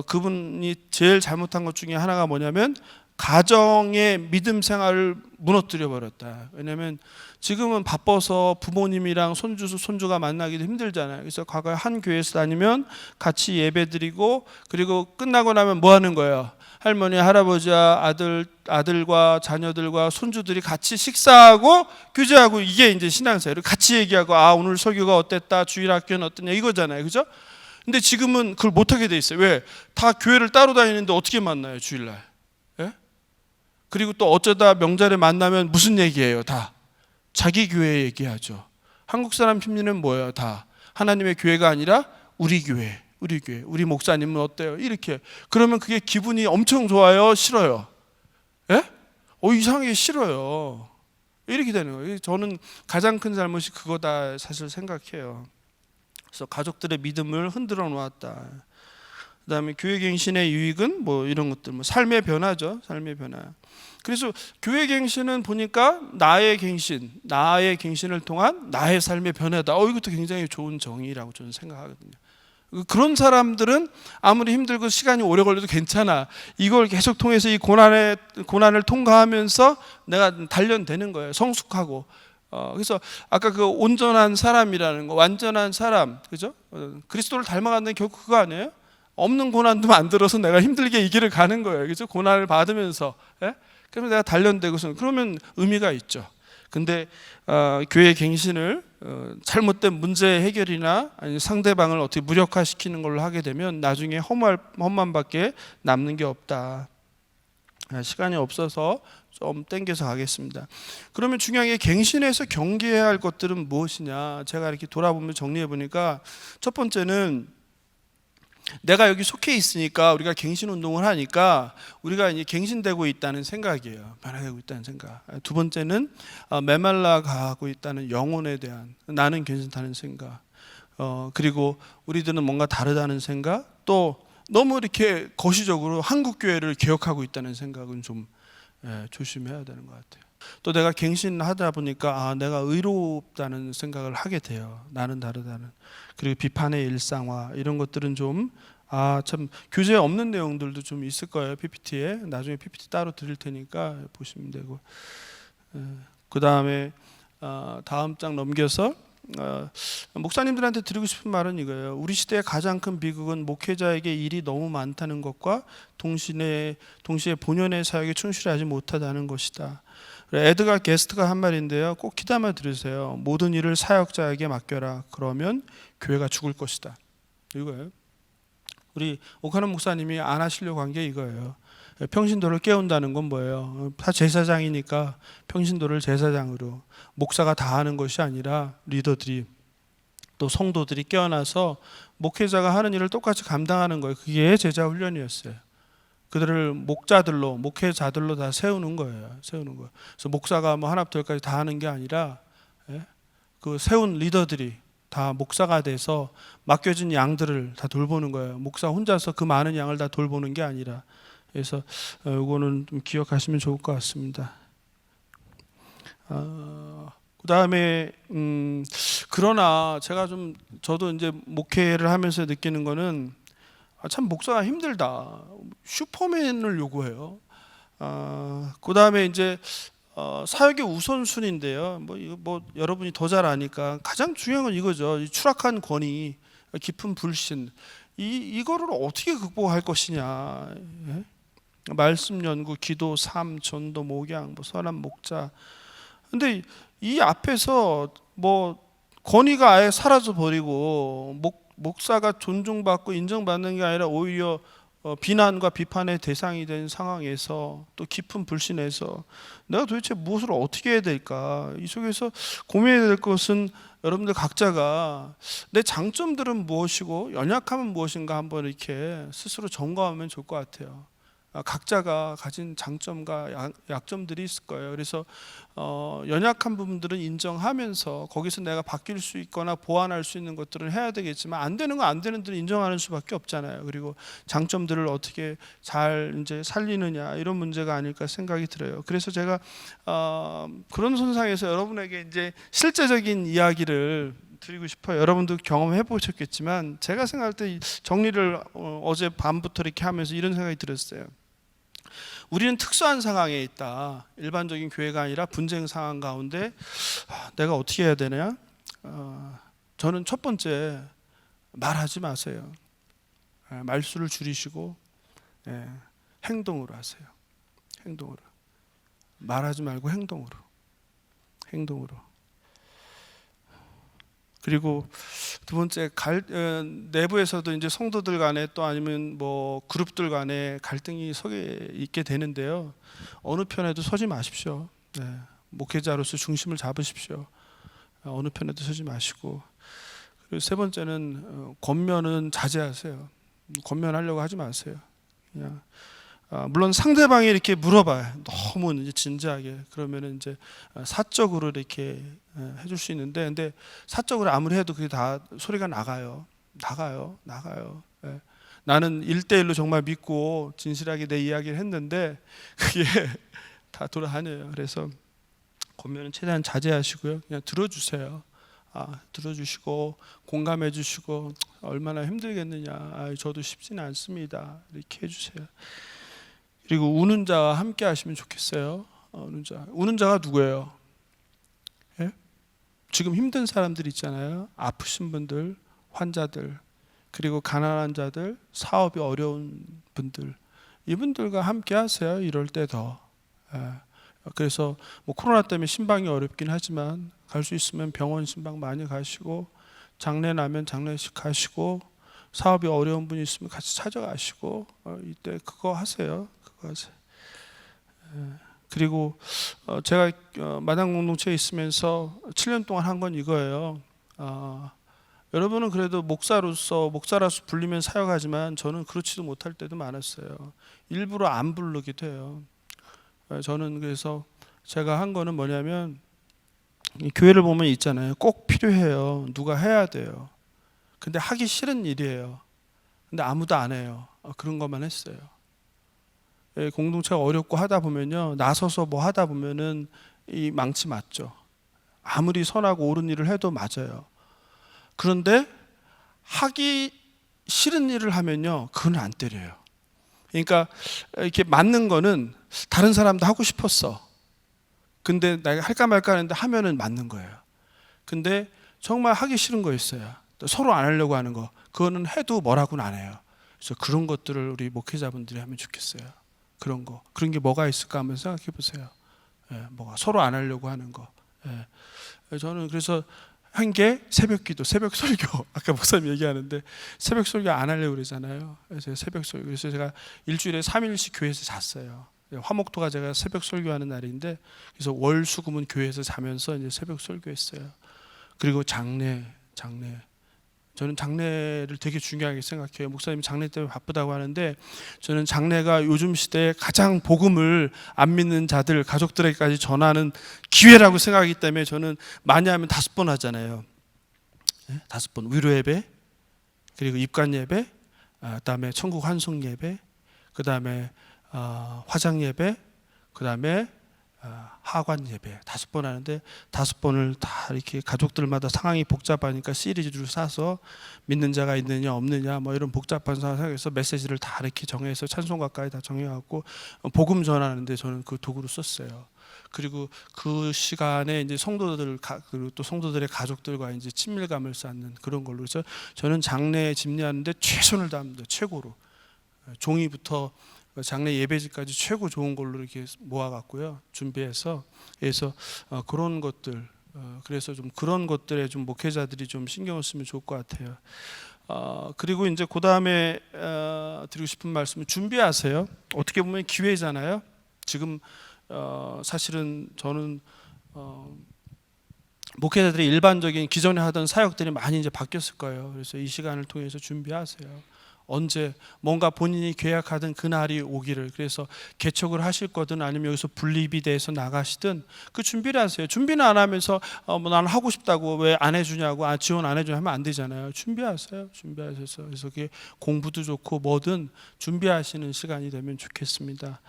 그분이 제일 잘못한 것 중에 하나가 뭐냐면 가정의 믿음 생활을 무너뜨려 버렸다. 왜냐하면 지금은 바빠서 부모님이랑 손주가 만나기도 힘들잖아요. 그래서 과거에 한 교회에서 다니면 같이 예배드리고, 그리고 끝나고 나면 뭐 하는 거예요? 할머니, 할아버지와 아들과 자녀들과 손주들이 같이 식사하고 교제하고, 이게 이제 신앙생활. 같이 얘기하고 오늘 설교가 어땠다, 주일학교는 어땠냐, 이거잖아요, 그죠? 근데 지금은 그걸 못하게 돼 있어요. 왜? 다 교회를 따로 다니는데 어떻게 만나요, 주일날? 예? 그리고 또 어쩌다 명절에 만나면 무슨 얘기예요? 다 자기 교회 얘기하죠. 한국 사람 심리는 뭐예요? 다 하나님의 교회가 아니라 우리 교회, 우리 목사님은 어때요? 이렇게. 그러면 그게 기분이 엄청 좋아요? 싫어요? 예? 이상하게 싫어요. 이렇게 되는 거예요. 저는 가장 큰 잘못이 그거다 사실 생각해요. 그래서 가족들의 믿음을 흔들어 놓았다. 그다음에 교회 갱신의 유익은 뭐 이런 것들, 뭐 삶의 변화죠. 삶의 변화. 그래서 교회 갱신은 보니까 나의 갱신을 통한 나의 삶의 변화다. 이것도 굉장히 좋은 정의라고 저는 생각하거든요. 그런 사람들은 아무리 힘들고 시간이 오래 걸려도 괜찮아. 이걸 계속 통해서 이 고난을 통과하면서 내가 단련되는 거예요. 성숙하고. 그래서 아까 그 온전한 사람이라는 거, 완전한 사람, 그죠? 그리스도를 닮아가는 게 결국 그거 아니에요? 없는 고난도 만들어서 내가 힘들게 이 길을 가는 거예요. 그죠? 고난을 받으면서. 예? 그러면 내가 단련되고서 그러면 의미가 있죠. 근데 교회 갱신을 잘못된 문제 해결이나 아니 상대방을 어떻게 무력화시키는 걸로 하게 되면 나중에 험만밖에 남는 게 없다. 시간이 없어서 좀 땡겨서 가겠습니다. 그러면 중요한 게 갱신에서 경계해야 할 것들은 무엇이냐? 제가 이렇게 돌아보면 정리해 보니까 첫 번째는 내가 여기 속해 있으니까 우리가 갱신 운동을 하니까 우리가 이제 갱신되고 있다는 생각이에요. 변화되고 있다는 생각. 두 번째는 메말라 가고 있다는 영혼에 대한 나는 괜찮다는 생각. 그리고 우리들은 뭔가 다르다는 생각. 또 너무 이렇게 거시적으로 한국 교회를 개혁하고 있다는 생각은 좀 조심해야 되는 것 같아요. 또 내가 갱신하다 보니까 내가 의롭다는 생각을 하게 돼요. 나는 다르다는. 그리고 비판의 일상화 이런 것들은 좀 참 교재에 없는 내용들도 좀 있을 거예요. PPT에 나중에 PPT 따로 드릴 테니까 보시면 되고. 그 다음에 다음 장 넘겨서 목사님들한테 드리고 싶은 말은 이거예요. 우리 시대의 가장 큰 비극은 목회자에게 일이 너무 많다는 것과 동시에 본연의 사역에 충실하지 못하다는 것이다. 에드가 게스트가 한 말인데요. 꼭 귀담아 들으세요. 모든 일을 사역자에게 맡겨라. 그러면 교회가 죽을 것이다. 이거예요. 우리 오카노 목사님이 안 하시려고 한 게 이거예요. 평신도를 깨운다는 건 뭐예요? 다 제사장이니까 평신도를 제사장으로, 목사가 다 하는 것이 아니라 리더들이 또 성도들이 깨어나서 목회자가 하는 일을 똑같이 감당하는 거예요. 그게 제자 훈련이었어요. 그들을 목회자들로 다 세우는 거예요. 그래서 목사가 뭐 하나부터 열까지 다 하는 게 아니라 그 세운 리더들이 다 목사가 돼서 맡겨진 양들을 다 돌보는 거예요. 목사 혼자서 그 많은 양을 다 돌보는 게 아니라. 그래서 이거는 좀 기억하시면 좋을 것 같습니다. 그 다음에 그러나 저도 이제 목회를 하면서 느끼는 거는 참 목사가 힘들다. 슈퍼맨을 요구해요. 그 다음에 이제 사역의 우선순위인데요. 뭐 여러분이 더 잘 아니까 가장 중요한 건 이거죠. 이 추락한 권위, 깊은 불신, 이거를 어떻게 극복할 것이냐. 예? 말씀 연구, 기도, 삶, 전도, 목양, 선한 목자. 근데 이 앞에서 뭐 권위가 아예 사라져 버리고 목사가 존중받고 인정받는 게 아니라 오히려 비난과 비판의 대상이 된 상황에서 또 깊은 불신에서 내가 도대체 무엇을 어떻게 해야 될까? 이 속에서 고민해야 될 것은 여러분들 각자가 내 장점들은 무엇이고 연약함은 무엇인가 한번 이렇게 스스로 점검하면 좋을 것 같아요. 각자가 가진 장점과 약점들이 있을 거예요. 그래서 연약한 부분들은 인정하면서 거기서 내가 바뀔 수 있거나 보완할 수 있는 것들은 해야 되겠지만 안 되는 거 안 되는 데는 인정하는 수밖에 없잖아요. 그리고 장점들을 어떻게 잘 이제 살리느냐 이런 문제가 아닐까 생각이 들어요. 그래서 제가 그런 선상에서 여러분에게 이제 실제적인 이야기를 드리고 싶어요. 여러분도 경험해 보셨겠지만 제가 생각할 때 정리를 어제 밤부터 이렇게 하면서 이런 생각이 들었어요. 우리는 특수한 상황에 있다. 일반적인 교회가 아니라 분쟁 상황 가운데 내가 어떻게 해야 되냐? 저는 첫 번째 말하지 마세요. 말수를 줄이시고 행동으로 하세요. 행동으로. 말하지 말고 행동으로. 그리고 두 번째 내부에서도 이제 성도들 간에 또 아니면 뭐 그룹들 간에 갈등이 있게 되는데요. 어느 편에도 서지 마십시오. 목회자로서 중심을 잡으십시오. 어느 편에도 서지 마시고 그리고 세 번째는 권면은 자제하세요. 권면하려고 하지 마세요. 그냥 물론 상대방이 이렇게 물어봐요. 너무 이제 진지하게 그러면은 이제 사적으로 이렇게 해줄 수 있는데, 근데 사적으로 아무리 해도 그게 다 소리가 나가요. 예. 나는 1대1로 정말 믿고 진실하게 내 이야기를 했는데 그게 다 돌아다녀요. 그래서 권면은 최대한 자제하시고요. 그냥 들어주세요. 들어주시고 공감해 주시고 얼마나 힘들겠느냐, 저도 쉽지는 않습니다, 이렇게 해주세요. 그리고 우는 자와 함께 하시면 좋겠어요. 우는 자가 누구예요? 예? 지금 힘든 사람들 있잖아요. 아프신 분들, 환자들, 그리고 가난한 자들, 사업이 어려운 분들, 이분들과 함께 하세요. 이럴 때 더. 그래서 뭐 코로나 때문에 신방이 어렵긴 하지만 갈 수 있으면 병원 신방 많이 가시고, 장례 나면 장례식 가시고, 사업이 어려운 분이 있으면 같이 찾아가시고, 이때 그거 하세요. 그거 하세요. 그리고 제가 마당 공동체에 있으면서 7년 동안 한 건 이거예요. 여러분은 그래도 목사로서 불리면 사역하지만 저는 그렇지도 못할 때도 많았어요. 일부러 안 부르기도 해요. 저는 그래서 제가 한 거는 뭐냐면, 교회를 보면 있잖아요. 꼭 필요해요. 누가 해야 돼요. 근데 하기 싫은 일이에요. 근데 아무도 안 해요. 그런 것만 했어요. 공동체가 어렵고 하다 보면요, 나서서 뭐 하다 보면은 이 망치 맞죠. 아무리 선하고 옳은 일을 해도 맞아요. 그런데 하기 싫은 일을 하면요, 그건 안 때려요. 그러니까 이렇게 맞는 거는 다른 사람도 하고 싶었어. 근데 내가 할까 말까 하는데 하면은 맞는 거예요. 근데 정말 하기 싫은 거 있어요. 서로 안 하려고 하는 거, 그거는 해도 뭐라고는 안 해요. 그래서 그런 것들을 우리 목회자분들이 하면 좋겠어요. 그런 게 뭐가 있을까 한번 생각해 보세요. 뭐가 서로 안 하려고 하는 거. 저는 그래서 한 게 새벽 기도, 새벽 설교. 아까 목사님 얘기하는데 새벽 설교 안 하려고 그러잖아요. 그래서 새벽 설교. 그래서 제가 일주일에 3일씩 교회에서 잤어요. 화목토가 제가 새벽 설교하는 날인데, 그래서 월, 수, 금은 교회에서 자면서 이제 새벽 설교했어요. 그리고 장례. 저는 장례를 되게 중요하게 생각해요. 목사님 장례 때문에 바쁘다고 하는데, 저는 장례가 요즘 시대에 가장 복음을 안 믿는 자들, 가족들에게까지 전하는 기회라고 생각하기 때문에 저는 많이 하면 5번 하잖아요. 5번. 위로 예배, 그리고 입관 예배, 그다음에 천국 환송 예배, 그다음에 화장 예배, 그다음에 하관 예배 5번 하는데, 5번을 다 이렇게 가족들마다 상황이 복잡하니까 시리즈로 사서 믿는 자가 있느냐 없느냐 뭐 이런 복잡한 상황에서 메시지를 다 이렇게 정해서 찬송가까지 다 정해갖고 복음 전하는데 저는 그 도구로 썼어요. 그리고 그 시간에 이제 그리고 또 성도들의 가족들과 이제 친밀감을 쌓는 그런 걸로 해서 저는 장례 집례하는데 최선을 다합니다. 최고로 종이부터 장례 예배지까지 최고 좋은 걸로 이렇게 모아갖고요, 준비해서. 그래서 그런 것들, 그래서 좀 그런 것들에 좀 목회자들이 좀 신경을 쓰면 좋을 것 같아요. 그리고 이제 그 다음에 드리고 싶은 말씀은 준비하세요. 어떻게 보면 기회잖아요. 지금 사실은 저는 목회자들이 일반적인 기존에 하던 사역들이 많이 이제 바뀌었을 거예요. 그래서 이 시간을 통해서 준비하세요. 언제 뭔가 본인이 계약하던 그날이 오기를. 그래서 개척을 하실 거든 아니면 여기서 분립이 돼서 나가시든 그 준비를 하세요. 준비는 안 하면서 뭐 나는 하고 싶다고 왜 안 해주냐고, 지원 안 해주냐 하면 안 되잖아요. 준비하세요. 준비하셔서. 그래서 그게 공부도 좋고 뭐든 준비하시는 시간이 되면 좋겠습니다.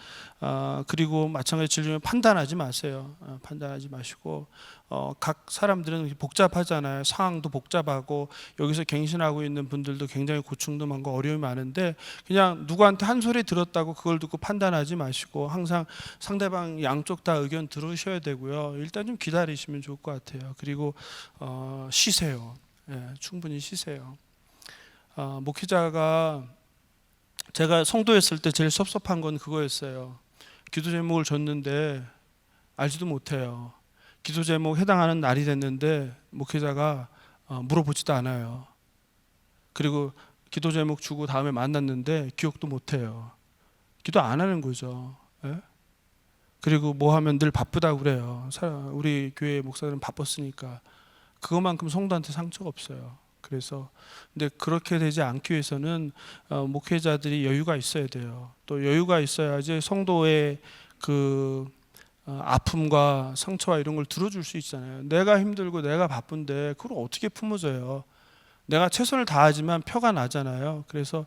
그리고 마찬가지로 질문을 판단하지 마세요. 판단하지 마시고, 각 사람들은 복잡하잖아요. 상황도 복잡하고 여기서 갱신하고 있는 분들도 굉장히 고충도 많고 어려움이 많은데, 그냥 누구한테 한 소리 들었다고 그걸 듣고 판단하지 마시고 항상 상대방 양쪽 다 의견 들으셔야 되고요. 일단 좀 기다리시면 좋을 것 같아요. 그리고 쉬세요. 충분히 쉬세요. 목회자가 제가 성도였을 때 제일 섭섭한 건 그거였어요. 기도 제목을 줬는데 알지도 못해요. 기도 제목 해당하는 날이 됐는데 목회자가 물어보지도 않아요. 그리고 기도 제목 주고 다음에 만났는데 기억도 못해요. 기도 안 하는 거죠. 그리고 뭐 하면 늘 바쁘다고 그래요. 우리 교회 목사들은 바빴으니까. 그것만큼 성도한테 상처가 없어요. 그래서 근데 그렇게 되지 않기 위해서는 목회자들이 여유가 있어야 돼요. 또 여유가 있어야지 성도의 그 아픔과 상처와 이런 걸 들어줄 수 있잖아요. 내가 힘들고 내가 바쁜데 그걸 어떻게 품어줘요? 내가 최선을 다하지만 표가 나잖아요. 그래서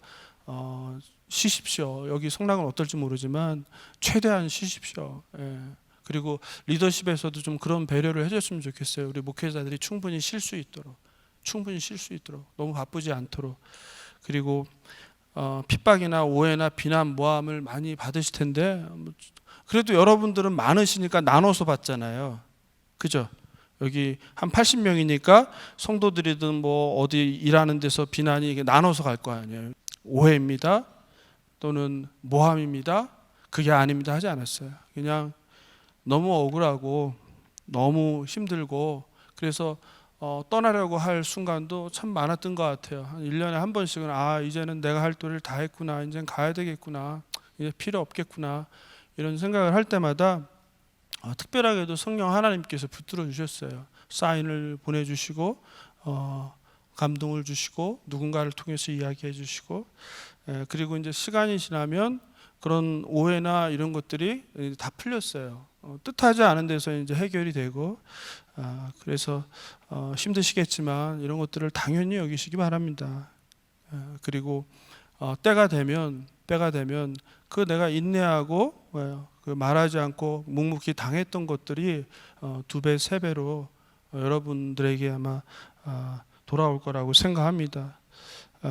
쉬십시오. 여기 성락은 어떨지 모르지만 최대한 쉬십시오. 예. 그리고 리더십에서도 좀 그런 배려를 해줬으면 좋겠어요. 우리 목회자들이 충분히 쉴 수 있도록, 충분히 쉴 수 있도록, 너무 바쁘지 않도록. 그리고 핍박이나 오해나 비난 모함을 많이 받으실 텐데 그래도 여러분들은 많으시니까 나눠서 받잖아요. 그죠? 여기 한 80명이니까 성도들이든 뭐 어디 일하는 데서 비난이 이게 나눠서 갈 거 아니에요. 오해입니다. 또는 모함입니다. 그게 아닙니다 하지 않았어요. 그냥 너무 억울하고 너무 힘들고 그래서 떠나려고 할 순간도 참 많았던 것 같아요. 한 1년에 한 번씩은 이제는 내가 할 도리를 다 했구나. 이제는 가야 되겠구나. 이제 필요 없겠구나. 이런 생각을 할 때마다 특별하게도 성령 하나님께서 붙들어 주셨어요. 사인을 보내주시고 감동을 주시고 누군가를 통해서 이야기해 주시고 그리고 이제 시간이 지나면 그런 오해나 이런 것들이 다 풀렸어요. 뜻하지 않은 데서 이제 해결이 되고 그래서 힘드시겠지만 이런 것들을 당연히 여기시기 바랍니다. 그리고 때가 되면 그 내가 인내하고 그 말하지 않고 묵묵히 당했던 것들이 2배, 3배로 여러분들에게 아마 돌아올 거라고 생각합니다.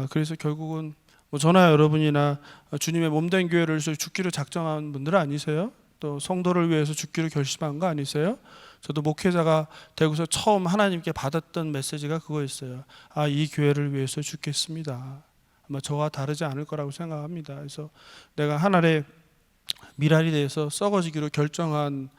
그래서 결국은 저나 여러분이나 주님의 몸된 교회를 위해서 죽기로 작정한 분들 아니세요? 또 성도를 위해서 죽기로 결심한 거 아니세요? 저도 목회자가 되고서 처음 하나님께 받았던 메시지가 그거였어요. 이 교회를 위해서 죽겠습니다. 아마 저와 다르지 않을 거라고 생각합니다. 그래서 내가 하늘의 미랄이 돼서 썩어지기로 결정한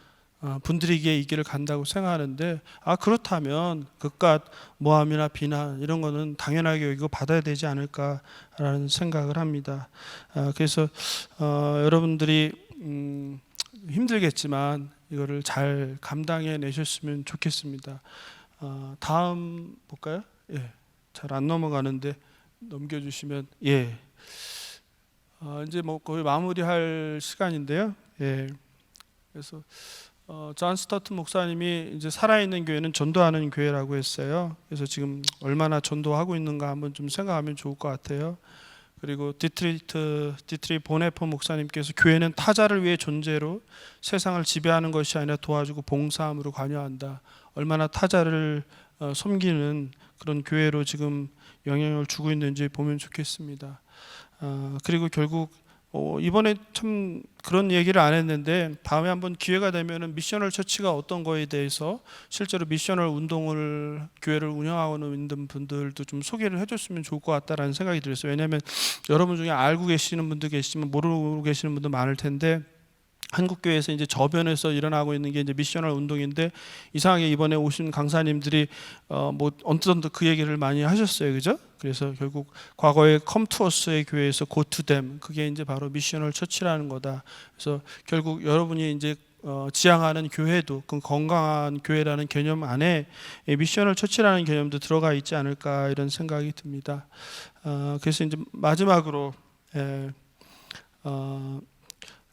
분들에게 이 길을 간다고 생각하는데 그렇다면 그깟 모함이나 비난 이런 거는 당연하게 여기고 받아야 되지 않을까라는 생각을 합니다. 그래서 여러분들이 힘들겠지만 이거를 잘 감당해 내셨으면 좋겠습니다. 다음 볼까요? 예, 잘 안 넘어가는데 넘겨주시면 이제 뭐 거의 마무리할 시간인데요. 그래서 존 스토트 목사님이 이제 살아있는 교회는 전도하는 교회라고 했어요. 그래서 지금 얼마나 전도하고 있는가 한번 좀 생각하면 좋을 것 같아요. 그리고 디트리 보네퍼 목사님께서 교회는 타자를 위해 존재로 세상을 지배하는 것이 아니라 도와주고 봉사함으로 관여한다. 얼마나 타자를 섬기는 그런 교회로 지금 영향을 주고 있는지 보면 좋겠습니다. 그리고 결국 이번에 참 그런 얘기를 안 했는데 다음에 한번 기회가 되면은 미셔널 처치가 어떤 거에 대해서 실제로 미셔널 운동을 교회를 운영하고 있는 분들도 좀 소개를 해줬으면 좋을 것 같다라는 생각이 들었어요. 왜냐하면 여러분 중에 알고 계시는 분도 계시지만 모르고 계시는 분도 많을 텐데 한국 교회에서 이제 저변에서 일어나고 있는 게 이제 미셔널 운동인데 이상하게 이번에 오신 강사님들이 뭐 언뜻 그 얘기를 많이 하셨어요, 그죠? 그래서 결국 과거에 컴투어스의 교회에서 고투댐 그게 이제 바로 미셔널 처치라는 거다. 그래서 결국 여러분이 이제 지향하는 교회도 그 건강한 교회라는 개념 안에 미셔널 처치라는 개념도 들어가 있지 않을까 이런 생각이 듭니다. 그래서 이제 마지막으로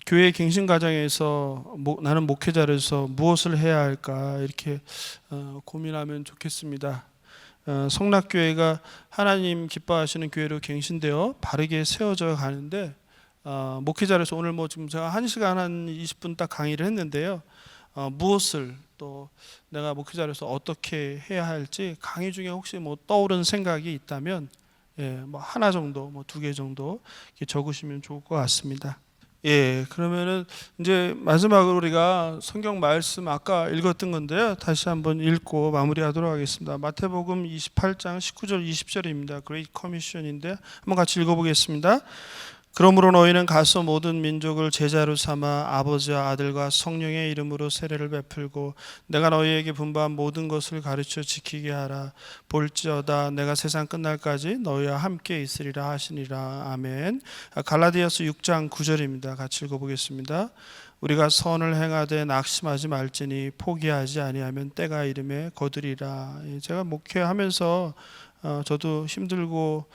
교회 갱신 과정에서 나는 목회자로서 무엇을 해야 할까 이렇게 고민하면 좋겠습니다. 성락교회가 하나님 기뻐하시는 교회로 갱신되어 바르게 세워져 가는데 목회자로서 오늘 뭐 지금 제가 1시간 한 20분 딱 강의를 했는데요. 무엇을 또 내가 목회자로서 어떻게 해야 할지 강의 중에 혹시 뭐 떠오른 생각이 있다면 뭐 하나 정도, 뭐 2개 정도 이렇게 적으시면 좋을 것 같습니다. 그러면은 이제 마지막으로 우리가 성경 말씀 아까 읽었던 건데요. 다시 한번 읽고 마무리하도록 하겠습니다. 마태복음 28장 19절 20절입니다. 그레이트 커미션인데 한번 같이 읽어보겠습니다. 그러므로 너희는 가서 모든 민족을 제자로 삼아 아버지와 아들과 성령의 이름으로 세례를 베풀고 내가 너희에게 분부한 모든 것을 가르쳐 지키게 하라. 볼지어다 내가 세상 끝날까지 너희와 함께 있으리라 하시니라. 아멘. 갈라디아서 6장 9절입니다. 같이 읽어보겠습니다. 우리가 선을 행하되 낙심하지 말지니 포기하지 아니하면 때가 이름에 거두리라. 제가 목회하면서 저도 힘들고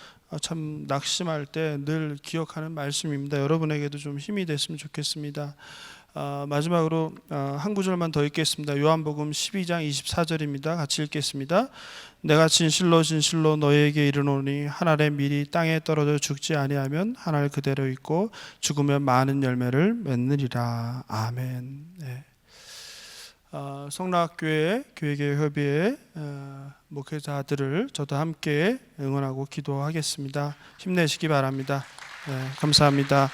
참 낙심할 때 늘 기억하는 말씀입니다. 여러분에게도 좀 힘이 됐으면 좋겠습니다. 마지막으로 한 구절만 더 읽겠습니다. 요한복음 12장 24절입니다. 같이 읽겠습니다. 내가 진실로 진실로 너희에게 이르노니 한 알의 밀이 땅에 떨어져 죽지 아니하면 한 알 그대로 있고 죽으면 많은 열매를 맺느니라. 아멘. 네. 성락교회 교회계협의회 목회자들을 저도 함께 응원하고 기도하겠습니다. 힘내시기 바랍니다. 네, 감사합니다.